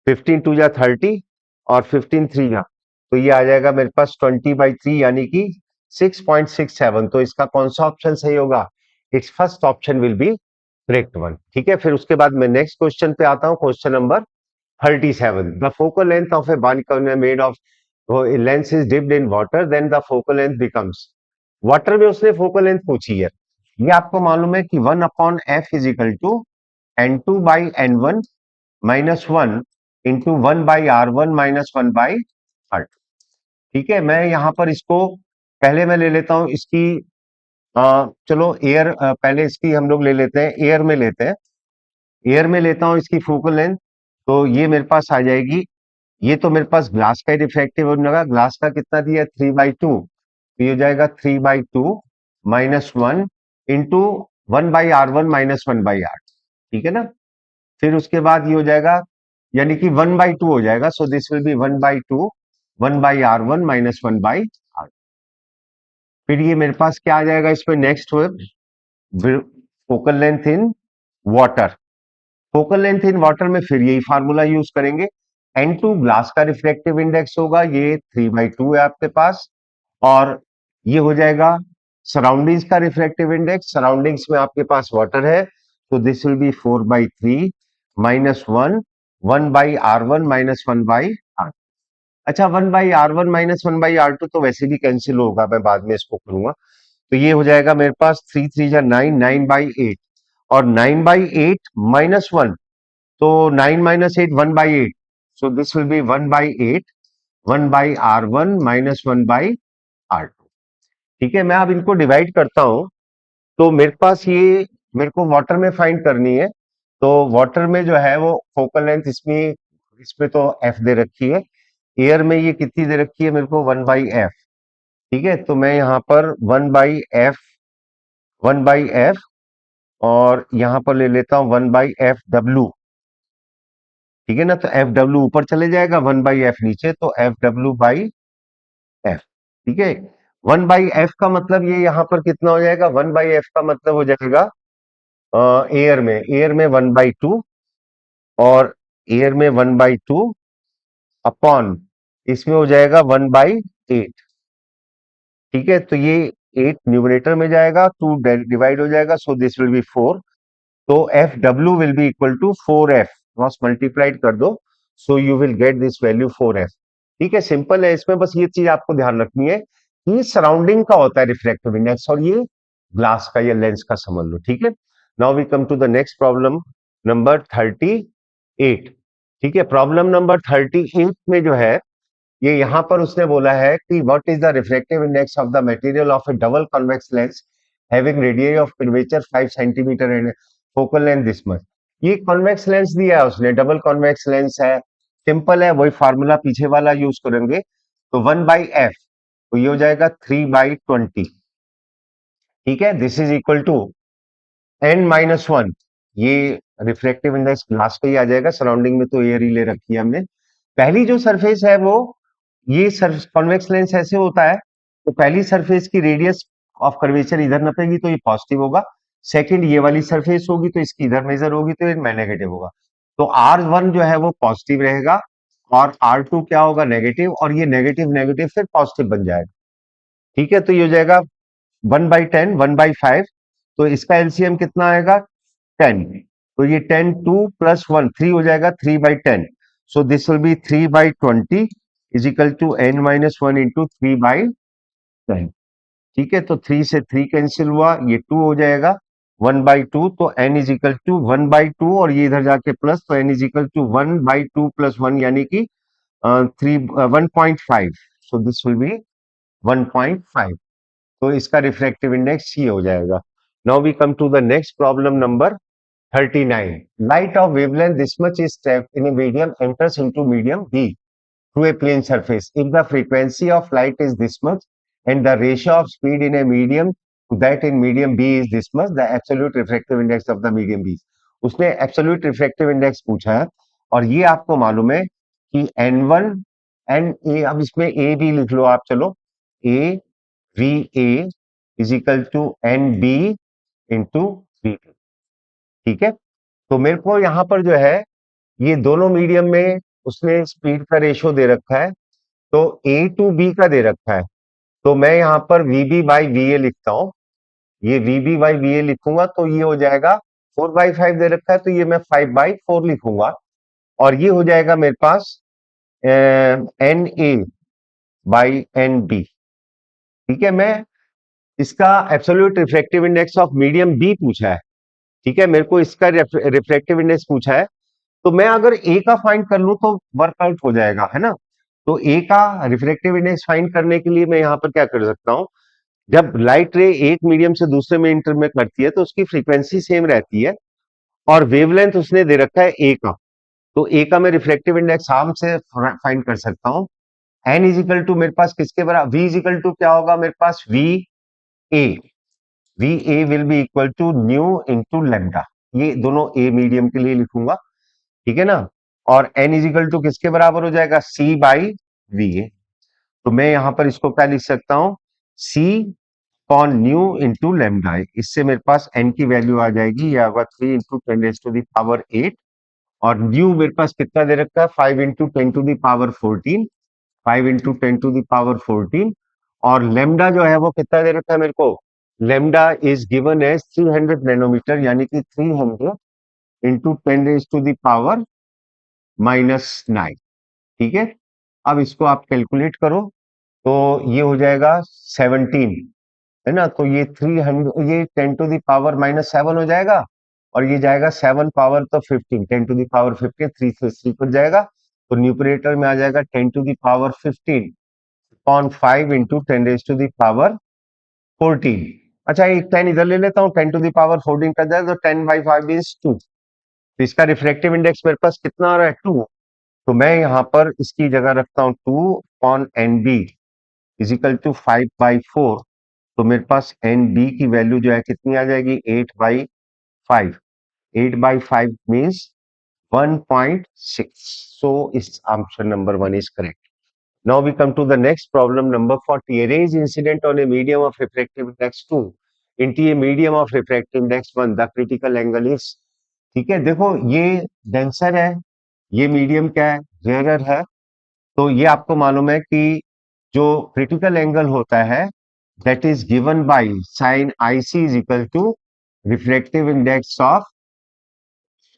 [SPEAKER 1] 15 2 जा 30 और 15 3 जा, तो ये आ जाएगा मेरे पास 20/3, यानी कि 6.67। तो इसका कौन सा ऑप्शन सही होगा, it's first option will B correct one. ठीक है, फिर उसके बाद मैं नेक्स्ट क्वेश्चन पे आता हूं, question number 37, the focal length of a biconvex made of lens is dipped in water, then the focal length becomes. Water में उसने फोकल लेंथ पूछी है, ये आपको मालूम है कि 1/f is equal to n2/n1 -1 into 1/r1 -1/r2। ठीक है, मैं यहां पर इसको पहले मैं ले लेता हूं इसकी चलो एयर, पहले इसकी हम लोग ले लेते हैं, एयर में लेते हैं, एयर में लेता हूं इसकी फोकल लेंथ। तो ये मेरे पास आ जाएगी, ये तो मेरे पास ग्लास का रिफ्रैक्टिव लगा, ग्लास का कितना दिया 3/2, तो ये हो जाएगा 3/2 -1 इंटू 1/r1 -1/r। ठीक है ना, फिर उसके बाद ये हो जाएगा, यानी कि 1/2 हो जाएगा, so this will B 1/2 1/r1 -1/r। फिर ये मेरे पास क्या आ जाएगा इसमें next focal length in water. Focal length in water में फिर यही फार्मूला यूज करेंगे, n2 ग्लास का रिफ्लेक्टिव इंडेक्स होगा, ये 3/2 है आपके पास, और ये हो जाएगा सराउंडिंग्स का रिफ्लेक्टिव इंडेक्स, सराउंडिंग्स में आपके पास वाटर है, तो this will B 4/3 -1 1/r1 -1/r। अच्छा, 1/R1 माइनस 1/R2 तो वैसे भी कैंसिल होगा, मैं बाद में इसको करूंगा। तो ये हो जाएगा मेरे पास 3 3 जा 9, 9/8, और 9/8 -1, तो 9 - 8 1/8, so this will be 1/8, 1/R1 minus 1/R2। ठीक है, मैं अब इनको डिवाइड करता हूं। तो मेरे पास ये, मेरे को वाटर में फाइंड करनी है। तो वाटर में जो है वो फोकल लेंथ इसमें इसमें तो एफ दे रखी है। एयर में ये कितनी दे रखी है मेरे को, 1/f। ठीक है, तो मैं यहाँ पर 1/f, 1/f, और यहाँ पर ले लेता हूँ 1/f w। ठीक है ना, तो एफ डब्ल्यू ऊपर चले जाएगा, 1/f नीचे, तो F W/f। ठीक है, 1/f का मतलब ये यहाँ पर कितना हो जाएगा, 1/f का मतलब हो जाएगा एयर में 1/2, और एयर में 1/2 अपॉन इसमें हो जाएगा 1/8। ठीक है, तो ये 8 न्यूमरेटर में जाएगा, 2 डिवाइड हो जाएगा, सो दिस विल बी 4। तो F W will be equal to 4f, cross multiplied कर दो, so you will get this value 4f। ठीक है, सिंपल है। इसमें बस ये चीज आपको ध्यान रखनी है कि सराउंडिंग का होता है रिफ्रैक्टिव इंडेक्स, और ये ग्लास का या लेंस का समझ लो। ठीक है, now we come to the next problem number 38। ठीक है, प्रॉब्लम नंबर 38 में जो है, ये यहां पर उसने बोला है कि what is the refractive index of the material of A double convex lens having radius of curvature 5 centimetre and focal length this much. ये कॉन्वेक्स लेंस दिया है उसने, डबल कॉन्वेक्स लेंस है, सिंपल है, वही फार्मूला पीछे वाला यूज करेंगे। तो 1/f, तो ये हो जाएगा 3/20। ठीक है, this is equal to n-1। ये रिफ्रैक्टिव इंडेक्स ग्लास का ही आ जाएगा, सराउंडिंग में तो एयर ही ले रखी है हमने। पहली जो सरफेस है वो, ये कॉन्वेक्स लेंस ऐसे होता है, तो पहली सरफेस की रेडियस ऑफ कर्वेचर इधर नपेगी तो ये पॉजिटिव होगा। सेकंड ये वाली सरफेस होगी तो इसकी इधर मेजर होगी तो ये नेगेटिव होगा। तो R1 जो है वो पॉजिटिव रहेगा, और R2 क्या होगा, नेगेटिव, और ये नेगेटिव नेगेटिव फिर पॉजिटिव बन जाएगा। ठीक है, तो ये हो जाएगा 1/10, 1/5, तो इसका एलसीएम कितना आएगा, 10। तो ये 10, 2 + 1 3 हो जाएगा, 3/10। So this will be 3/20 is equal to n-1 into 3/10। ठीक है, तो 3 से 3 कैंसिल हुआ, ये 2 हो जाएगा, 1/2, तो n इज इक्वल टू 1/2, और ये इधर जाके प्लस, तो n इज इक्वल टू 1/2 + 1 यानी कि 1.5। So this will be 1.5। तो इसका रिफ्रैक्टिव इंडेक्स ये हो जाएगा। Now we come to the next problem number 39। Light of wavelength this much is trapped in a medium enters into medium B through a plane surface. If the frequency of light is this much and the ratio of speed in a medium to that in medium B is this much, the absolute refractive index of the medium B। उसने absolute refractive index पूछा है, और ये आपको मालूम है कि N1 N A, अब इसमें ए भी लिख लो आप, चलो, A V A is equal to N B into V. ठीक है, तो मेरे को यहाँ पर जो है, ये दोनों मीडियम में उसने स्पीड का रेशियो दे रखा है, तो ए टू बी का दे रखा है। तो मैं यहाँ पर वीबी बाई वी ए लिखता हूँ। ये वीबी बाई वी ए लिखूंगा तो ये हो जाएगा 4/5 दे रखा है, तो ये मैं 5/4 लिखूंगा, और ये हो जाएगा मेरे पास N A by N B. ठीक है, मैं इसका absolute refractive index of medium B पूछा है। ठीक है, मेरे को इसका रिफ्रैक्टिव इंडेक्स पूछा है, तो मैं अगर ए का फाइंड कर लूं तो वर्कआउट हो जाएगा, है ना। तो ए का रिफ्रैक्टिव इंडेक्स फाइंड करने के लिए मैं यहाँ पर क्या कर सकता हूँ, जब लाइट रे एक मीडियम से दूसरे में इंटर में करती है तो उसकी फ्रीक्वेंसी सेम रहती है, और वेवलेंथ उसने दे रखा है ए का, तो ए का मैं रिफ्लेक्टिव इंडेक्स आराम से फाइंड कर सकता हूँ। एन इज इक्वल टू मेरे पास किसके बराबर, वी इज इक्वल टू क्या होगा मेरे पास, V A. V A will be equal to nu into lambda, ये दोनों ए मीडियम के लिए लिखूंगा। ठीक है ना, और एन इज इक्वल टू किसके बराबर हो जाएगा, सी बाई वी ए। तो मैं यहां पर इसको क्या लिख सकता हूं, सी अपॉन न्यू इंटू लेमडा। इससे मेरे पास एन की वैल्यू आ जाएगी, यह होगा 3 × 10⁸ और न्यू मेरे पास कितना दे रखा है, 5 × 10⁻14, 5 × 10⁻14, और लेमडा जो है वो कितना दे रखा है मेरे को, lambda is given as 300 nanometre, यानी कि 300 × 10⁻⁻⁹। ठीक है, अब इसको आप कैलकुलेट करो तो ये हो जाएगा 17, है ना। तो ये 300, ये 10⁻⁻7 हो जाएगा, और ये जाएगा 7 पावर तो 15, 10⁻15, 3 से 3 कट जाएगा, तो न्यूमरेटर में आ जाएगा 10⁻15 अपॉन 5 इंटू 10⁻14। अच्छा, एक 10 इधर ले लेता हूँ, 10⁻14 कर जाए तो 10/5 मीन्स 2। तो इसका रिफ्रैक्टिव इंडेक्स मेरे पास कितना आ रहा है, 2। तो मैं यहाँ पर इसकी जगह रखता हूँ 2 upon N B equal to 5/4। तो मेरे पास एन बी की वैल्यू जो है कितनी आ जाएगी, 8/5। 8/5 मीन्स 1.6। सो इस option number 1 is correct. Now we come to the next problem, number 40. Arrange incident on a medium of refractive index 2 into a medium of refractive index 1. The critical angle is. ठीक है, देखो ये denser है, ये medium क्या है, rare है। तो ये आपको मालूम है कि जो क्रिटिकल एंगल होता है that is given by sine I C is equal to reflective index of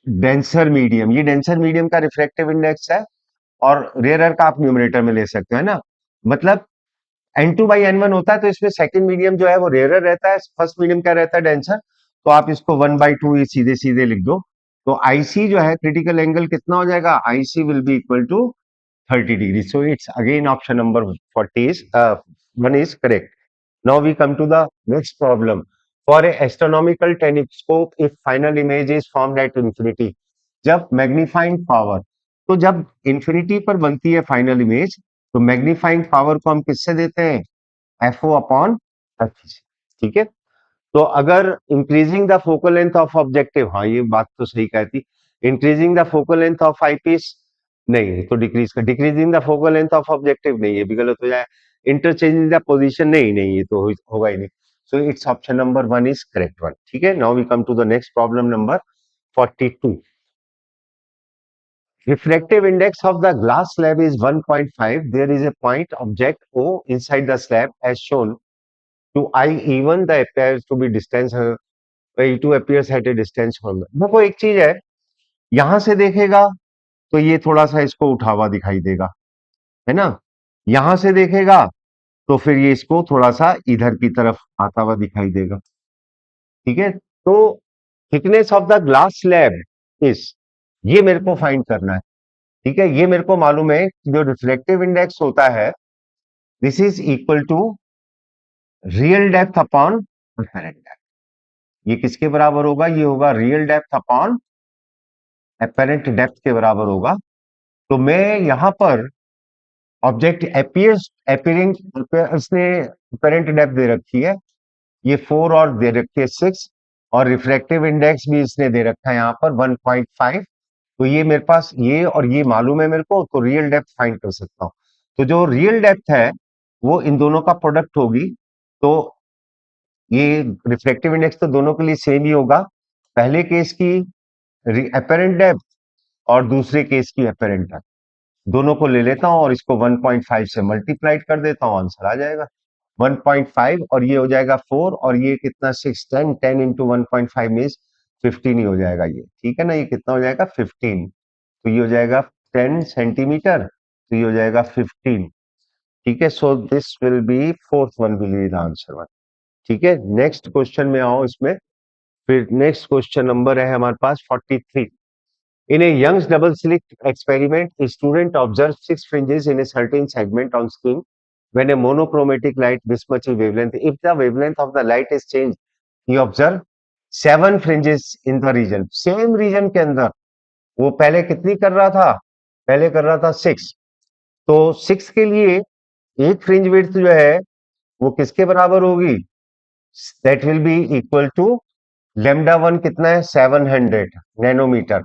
[SPEAKER 1] denser medium. ये डेंसर मीडियम का रिफ्लेक्टिव इंडेक्स है, और रेयर का आप न्यूमरेटर में ले सकते हो, है ना। मतलब N2/N1 होता है, तो इसमें सेकंड मीडियम जो है वो रेयर रहता है, फर्स्ट मीडियम क्या रहता है, डेंसर। तो आप इसको 1/2 सीधे सीधे लिख दो। तो आईसी जो है क्रिटिकल एंगल कितना हो जाएगा, IC will be equal to 30 degree. So it's again option number 40 is 1 is correct. Now we come to the next problem. For a astronomical telescope, if final image is formed at infinity, जब magnifying power, तो जब infinity पर बनती है final image, तो magnifying power को हम किससे देते हैं, एफ ओ अपॉन एफ। ठीक है, तो अगर increasing the focal length of objective, हाँ ये बात तो सही कहती, increasing the focal length of eyepiece नहीं, तो डिक्रीज का, decreasing the focal length of objective नहीं, ये भी गलत हो जाए। इंटरचेंजिंग द पोजीशन नहीं, नहीं ये तो होगा ही नहीं। So it's option number 1 is correct one. ठीक है, now we come to the next problem number 42. Refractive index of the glass slab is 1.5. There is a point object O inside the slab as shown to eye even the appears to be distance E2 appears at a distance from the. देखो एक चीज है, यहां से देखेगा तो ये थोड़ा सा इसको उठा हुआ दिखाई देगा, है ना। यहां से देखेगा तो फिर ये इसको थोड़ा सा इधर की तरफ आता हुआ दिखाई देगा। ठीक है, तो thickness of the glass slab is, ये मेरे को फाइंड करना है। ठीक है, ये मेरे को मालूम है जो रिफ्लेक्टिव इंडेक्स होता है this is equal to real depth upon apparent depth. ये किसके बराबर होगा, ये होगा real depth upon apparent depth के बराबर होगा। तो मैं यहां पर ऑब्जेक्ट एपियर्स एपियरिंग, इसने अपेरेंट डेप्थ दे रखी है, ये 4 और दे रखी है 6, और रिफ्लेक्टिव इंडेक्स भी इसने दे रखा है यहाँ पर 1.5। तो ये मेरे पास ये और ये मालूम है मेरे को, तो रियल डेप्थ फाइंड कर सकता हूँ। तो जो रियल डेप्थ है वो इन दोनों का प्रोडक्ट होगी। तो ये रिफ्लेक्टिव इंडेक्स तो दोनों के लिए सेम ही होगा, पहले केस की अपेरेंट डेप्थ और दूसरे केस की अपेरेंट डेप्थ, दोनों को ले लेता हूं और इसको 1.5 से मल्टीप्लाइड कर देता हूं, आंसर आ जाएगा 1.5, और ये हो जाएगा 4, और ये कितना 6, 10, 10 इंटू 1.5 मीन्स 15 ही हो जाएगा ये। ठीक है ना, ये कितना हो जाएगा 15। तो ये हो जाएगा 10 सेंटीमीटर, तो ये हो जाएगा 15। ठीक है, so this will B fourth one will be the answer one. ठीक है, नेक्स्ट क्वेश्चन में आओ इसमें। फिर नेक्स्ट क्वेश्चन नंबर है हमारे पास 43. In a Young's double slit experiment, a student observed 6 fringes in a certain segment on screen when a monochromatic light this much wavelength. If the wavelength of the light is changed, he observed 7 fringes in the region. Same region के अंदर वो पहले कितनी कर रहा था, पहले कर रहा था 6। तो 6 के लिए एक फ्रिंज विड्थ जो है वो किसके बराबर होगी, that will be equal to lambda 1 कितना है 700 नैनोमीटर,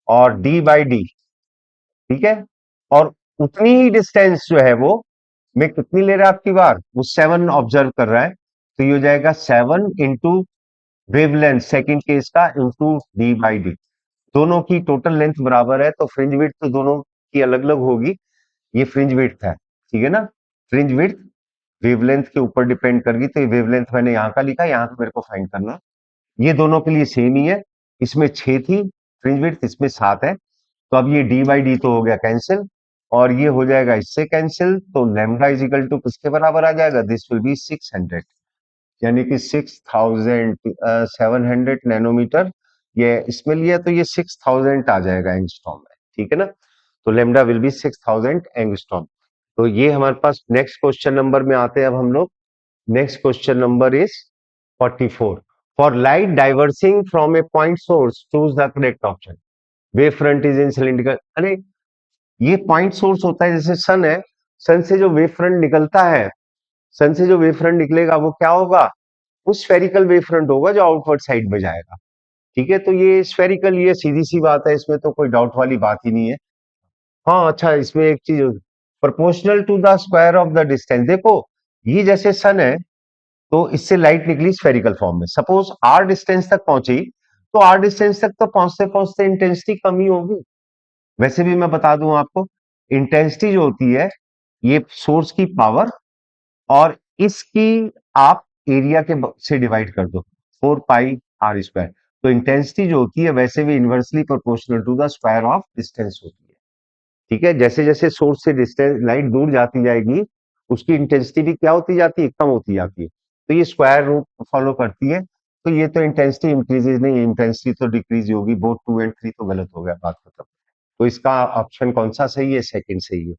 [SPEAKER 1] और डी बाई डी। ठीक है, और उतनी ही डिस्टेंस जो है वो मैं कितनी ले रहा है आपकी बार, वो 7 ऑब्जर्व कर रहा है। तो ये हो जाएगा 7 इंटू वेवलेंथ सेकेंड केस का इंटू डी बाई डी, दोनों की टोटल लेंथ बराबर है, तो फ्रिंज विड्थ तो दोनों की अलग अलग होगी। ये फ्रिंज विड्थ है, ठीक है ना। फ्रिंज विड्थ वेवलेंथ के ऊपर डिपेंड करेगी, तो ये वेवलेंथ मैंने यहाँ का लिखा, यहाँ का मेरे को फाइंड करना। ये दोनों के लिए सेम ही है, इसमें 6 थी फ्रिंज विड्थ, इसमें 7 है। तो अब ये डी बाई डी तो हो गया कैंसिल, और ये हो जाएगा इससे कैंसिल, तो लैम्डा इज इक्वल टू किसके बराबर आ जाएगा, दिस विल बी 600, यानी कि 6700 नैनोमीटर। ये इसमें लिया तो ये 6000 आ जाएगा एंगस्ट्रॉम में, ठीक है ना। तो लेमडा विल बी 6000 एंगस्ट्रॉम। तो ये हमारे पास नेक्स्ट क्वेश्चन नंबर में आते हैं अब हम लोग। Next question number is 44। For light diverging from a point source choose the correct option. Wave front is in cylindrical, अरे ये पॉइंट सोर्स होता है, जैसे सन है, सन से जो वेव फ्रंट निकलता है, सन से जो वेव फ्रंट निकलेगा वो क्या होगा, वो स्फेरिकल वेव फ्रंट होगा जो आउटवर्ड साइड में जाएगा, ठीक है। तो ये स्फेरिकल, ये सीधी सी बात है, इसमें तो कोई डाउट वाली बात ही नहीं है। हाँ अच्छा, इसमें एक चीज, proportional to the square of the distance, देखो ये जैसे सन है तो इससे लाइट निकली स्फेरिकल फॉर्म में, सपोज आर डिस्टेंस तक पहुंची, तो आर डिस्टेंस तक तो पहुंचते पहुंचते इंटेंसिटी कम ही होगी। वैसे भी मैं बता दूं आपको, इंटेंसिटी जो होती है ये सोर्स की पावर और इसकी आप एरिया के से डिवाइड कर दो, 4 पाई r स्क्वायर। तो इंटेंसिटी जो होती है वैसे भी inversely proportional to the square of distance होती है, ठीक है। जैसे जैसे सोर्स से डिस्टेंस लाइट दूर जाती जाएगी, उसकी इंटेंसिटी भी क्या होती जाती है, कम होती जाती है। तो ये स्क्वायर रूट फॉलो करती है। तो ये तो इंटेंसिटी इंक्रीजेज नहीं, इंटेंसिटी तो डिक्रीज होगी, बोथ 2 और 3 तो गलत हो गया, बात खत्म। तो इसका ऑप्शन कौन सा सही है, सेकंड सही है।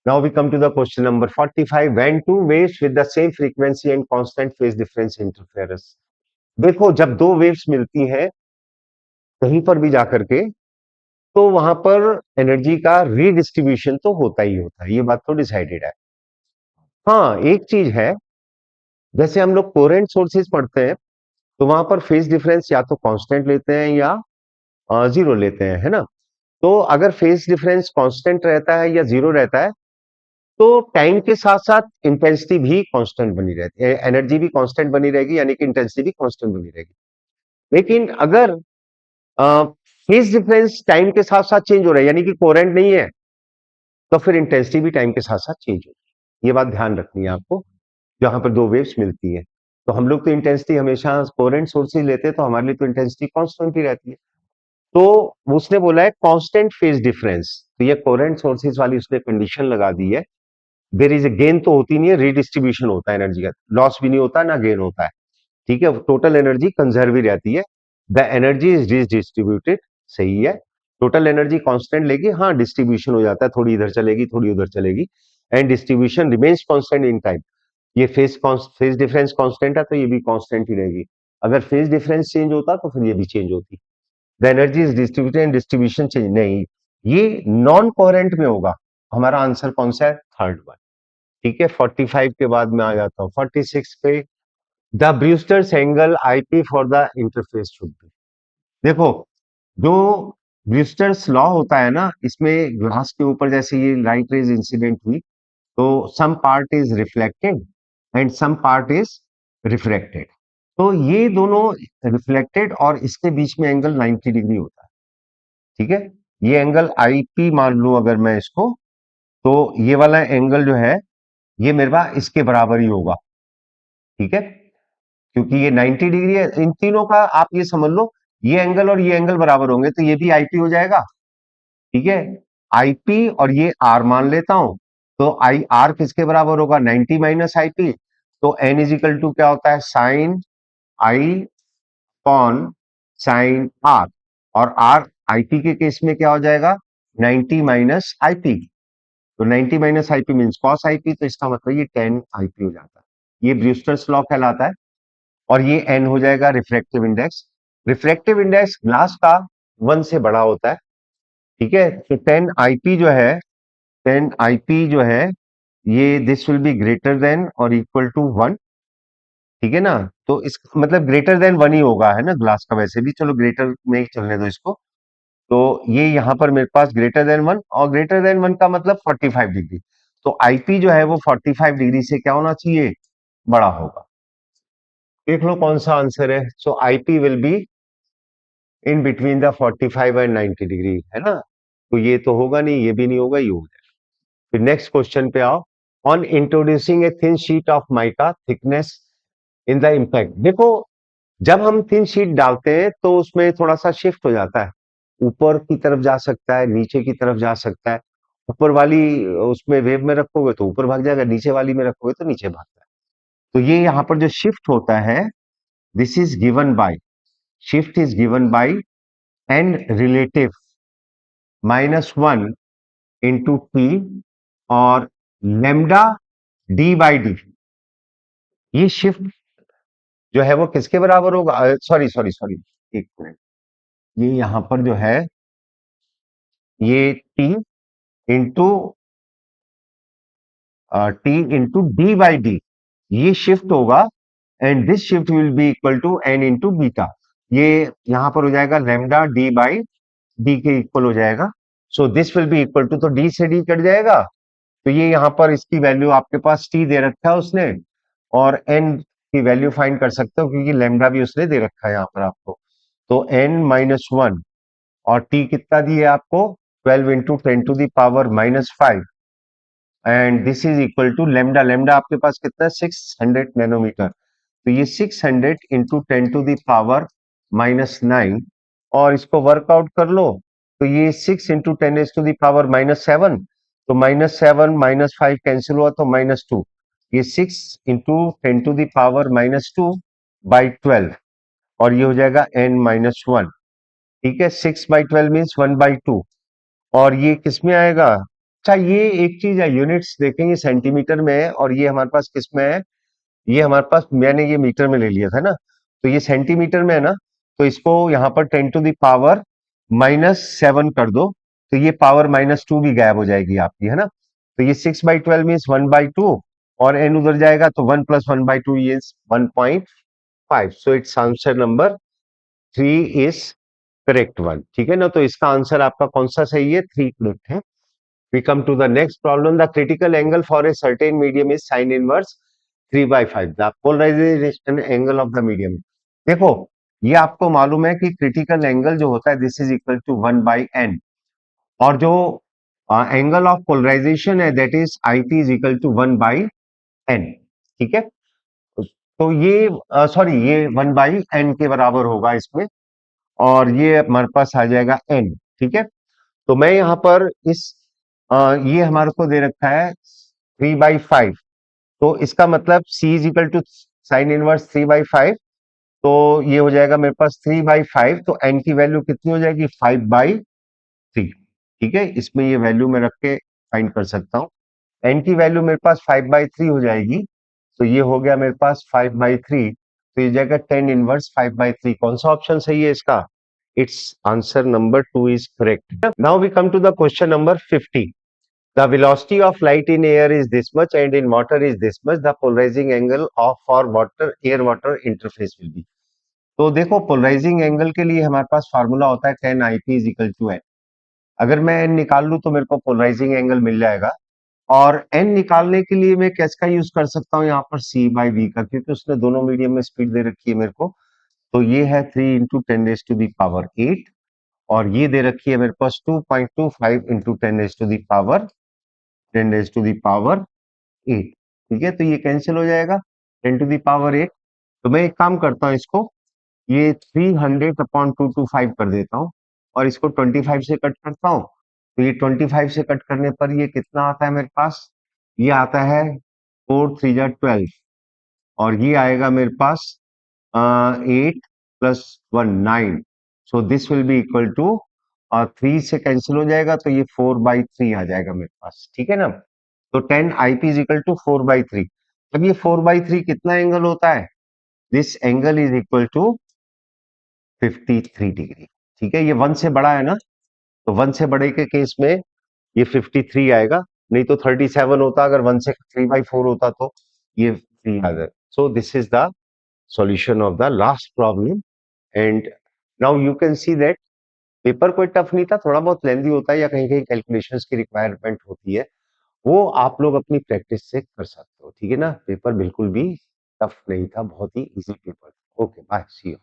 [SPEAKER 1] Now we come to the question number 45. When two waves with the same frequency and constant phase difference interferes. देखो जब दो वेव्स मिलती हैं कहीं पर भी जाकर के, तो वहां पर एनर्जी का रीडिस्ट्रीब्यूशन तो होता ही होता है, ये बात तो डिसाइडेड है। हाँ एक चीज है, जैसे हम लोग कोरेंट सोर्सेज पढ़ते हैं तो वहां पर फेज डिफरेंस या तो कांस्टेंट लेते हैं या जीरो लेते हैं, है ना। तो अगर फेज डिफरेंस कांस्टेंट रहता है या जीरो रहता है, तो टाइम के साथ साथ इंटेंसिटी भी कांस्टेंट बनी रहती है, एनर्जी भी कांस्टेंट बनी रहेगी, यानी कि इंटेंसिटी भी कांस्टेंट बनी रहेगी। लेकिन अगर फेज डिफरेंस टाइम के साथ साथ चेंज हो रहा है, यानी कि कोरेंट नहीं है, तो फिर इंटेंसिटी भी टाइम के साथ साथ चेंज होगी। ये बात ध्यान रखनी है आपको, जहां पर दो वेव्स मिलती है। तो हम लोग तो इंटेंसिटी हमेशा कोरेंट सोर्सेज लेते हैं, तो हमारे लिए तो इंटेंसिटी कांस्टेंट ही रहती है। तो उसने बोला है कांस्टेंट फेज डिफरेंस, तो ये कोरेंट सोर्सेज वाली उसने कंडीशन लगा दी है। देर इज ए गेन तो होती नहीं है, रिडिस्ट्रीब्यूशन होता है एनर्जी का, लॉस भी नहीं होता ना गेन होता है, ठीक है। टोटल एनर्जी कंजर्व ही रहती है। द एनर्जी इज डिस्ट्रीब्यूटेड, सही है। टोटल एनर्जी कांस्टेंट लेगी, हाँ डिस्ट्रीब्यूशन हो जाता है, थोड़ी इधर चलेगी थोड़ी उधर चलेगी, and distribution remains constant in time. ये फेज डिफरेंस कांस्टेंट है तो ये भी कांस्टेंट ही रहेगी। अगर फेज डिफरेंस चेंज होता तो फिर ये भी चेंज होती। The energy is distributed and distribution change नहीं, ये नॉन कोहेरेंट में होगा। हमारा आंसर कौन सा है, थर्ड वन, ठीक है। 45 के बाद में आ जाता हूँ 46 पे। The Brewster's angle IP for the interface should be. देखो जो ब्रूस्टर्स लॉ होता है ना, इसमें ग्लास के ऊपर जैसे ये लाइट रेज इंसिडेंट हुई, तो some part is reflected and some part is refracted. तो ये दोनों रिफ्लेक्टेड और इसके बीच में एंगल 90 डिग्री होता है, ठीक है। ये एंगल आईपी मान लूं अगर मैं इसको, तो ये वाला एंगल जो है ये मेरे पास इसके बराबर ही होगा, ठीक है। क्योंकि ये 90 डिग्री है, इन तीनों का आप ये समझ लो, ये एंगल और ये एंगल बराबर होंगे तो ये भी आईपी हो जाएगा, ठीक है। आईपी और ये आर मान लेता हूं, तो आई आर किसके बराबर होगा, 90 माइनस आईपी। तो एन इज इक्वल टू क्या होता है, sine I upon sine R, और आर आईपी के केस में क्या हो जाएगा, 90 माइनस आईपी। तो 90 minus IP mean cos IP, तो इसका मतलब ये 10 आईपी हो जाता है। ये ब्रूस्टर्स लॉ कहलाता है। और ये एन हो जाएगा refractive index. Refractive index glass का 1 से बड़ा होता है, ठीक है। तो 10 आईपी जो है, 10 आईपी जो है, ये this will be greater than और इक्वल टू 1, ठीक है ना। तो इस मतलब ग्रेटर देन 1 ही होगा, है ना, ग्लास का वैसे भी, चलो ग्रेटर में ही चलने दो इसको। तो ये यहां पर मेरे पास ग्रेटर देन 1, और ग्रेटर देन 1 का मतलब 45 डिग्री। तो आईपी जो है वो 45 डिग्री से क्या होना चाहिए, बड़ा होगा। देख लो कौन सा आंसर है। सो IP will be in between the 45 and 90 degree, है ना। तो ये तो होगा नहीं, ये भी नहीं होगा, ये हो जाएगा। फिर नेक्स्ट क्वेश्चन पे आओ। On introducing a thin sheet of mica thickness in the impact, देखो जब हम थिन शीट डालते हैं तो उसमें थोड़ा सा शिफ्ट हो जाता है, ऊपर की तरफ जा सकता है, नीचे की तरफ जा सकता है। ऊपर वाली उसमें वेव में रखोगे तो ऊपर भाग जाएगा, नीचे वाली में रखोगे तो नीचे भागता है। तो ये यहाँ पर जो शिफ्ट होता है, this is given by, shift is given by N relative -1 into T और लेमडा डी बाई डी। ये शिफ्ट जो है वो किसके बराबर होगा, सॉरी सॉरी सॉरी, एक मिनट, ये यहां पर जो है ये into T into D by D, ये शिफ्ट होगा and this shift will be equal to N into beta. ये यहां पर हो जाएगा लेमडा डी बाई डी के इक्वल हो जाएगा। So this will be equal to, तो डी से डी कट जाएगा, तो ये यहाँ पर इसकी वैल्यू आपके पास टी दे रखा है उसने, और एन की वैल्यू फाइंड कर सकते हो क्योंकि लेमडा भी उसने दे रखा है यहाँ पर आपको। तो n-1 और टी कितना दिए आपको, 12 into 10⁻⁻⁵, and this is equal to lambda, lambda आपके पास कितना है 600 नैनोमीटर। तो ये 600 इंटू 10⁻⁹ और इसको वर्कआउट कर लो, तो ये 6 इंटू 10⁻⁻7, तो -7 -5 कैंसिल हुआ तो -2, ये 6 इंटू 10⁻⁻2 बाई 12 और ये हो जाएगा n-1। ठीक है, 6/12 मीन्स 1/2, और ये किस में आएगा, अच्छा ये एक चीज है, यूनिट्स देखेंगे सेंटीमीटर में है और ये हमारे पास किस में है, ये हमारे पास, मैंने ये मीटर में ले लिया था ना, तो ये सेंटीमीटर में है ना, तो इसको यहाँ पर 10⁻⁻7 कर दो, तो ये पावर -2 भी गायब हो जाएगी आपकी, है ना। तो ये 6/12 मीन्स 1/2 और n उधर जाएगा तो 1 + 1/2 is 1.5। So it's answer number 3 is correct one. ठीक है ना, तो इसका आंसर आपका कौन सा सही है, 3 करेक्ट है। We come to the next problem. The critical angle for a certain medium is sin inverse 3/5. The polarization angle of the medium. देखो, ये आपको मालूम है कि क्रिटिकल एंगल जो होता है this is equal to 1/n, और जो एंगल ऑफ पोलराइजेशन है that is IT is equal to 1/n। ठीक है, तो ये सॉरी ये 1/n के बराबर होगा इसमें, और ये हमारे पास आ जाएगा n। ठीक है, तो मैं यहाँ पर इस ये हमारे को दे रखा है 3/5, तो इसका मतलब C is equal to sine inverse 3/5, तो ये हो जाएगा मेरे पास 3/5, तो n की वैल्यू कितनी हो जाएगी 5/3। ठीक है, इसमें ये वैल्यू मैं रख के फाइंड कर सकता हूँ, n की वैल्यू मेरे पास 5/3 हो जाएगी, तो ये हो गया मेरे पास 5/3, तो ये जाएगा 10 इनवर्स 5/3। कौन सा ऑप्शन सही है इसका, it's answer number 2 is correct. Now we come to the question number 50. The velocity of light in air is this much and in water is this much. The polarizing angle of for water air water interface will be. तो देखो polarising angle के लिए हमारे पास formula होता है tan IP is equal to n। अगर मैं n निकाल लूं तो मेरे को पोलराइजिंग एंगल मिल जाएगा, और n निकालने के लिए मैं किसका यूज कर सकता हूँ यहाँ पर C/V का, क्योंकि उसने दोनों मीडियम में स्पीड दे रखी है मेरे को। तो ये है 3 इंटू 10⁻⁸, और ये दे रखी है मेरे पास 2.25 इंटू 10⁻8। ठीक है, तो ये कैंसिल हो जाएगा 10⁻8। तो मैं एक काम करता हूँ, इसको ये 300/225 कर देता हूँ और इसको 25 से कट करता हूँ, तो ये 25 से कट करने पर ये कितना आता है मेरे पास, ये आता है 4×3 = 12, और ये आएगा मेरे पास 8+1 9। So this will be equal to, 3 से कैंसिल हो जाएगा तो ये 4/3 आ जाएगा मेरे पास। ठीक है ना, तो 10 IP इज इक्वल टू 4/3। अब ये 4/3 कितना एंगल होता है, this angle is equal to 53 degree. ठीक है, ये 1 से बड़ा है ना, तो 1 से बड़े के केस में ये 53 आएगा, नहीं तो 37 होता, अगर 1 से 3/4 होता तो ये 3 आ जाए। So this is the solution of the last problem, and now you can see that paper कोई टफ नहीं था, थोड़ा बहुत लेंदी होता है या कहीं कहीं कैलकुलेशंस की रिक्वायरमेंट होती है, वो आप लोग अपनी प्रैक्टिस से कर सकते हो। ठीक है ना, पेपर बिल्कुल भी टफ नहीं था, बहुत ही easy paper. Okay bye, see you.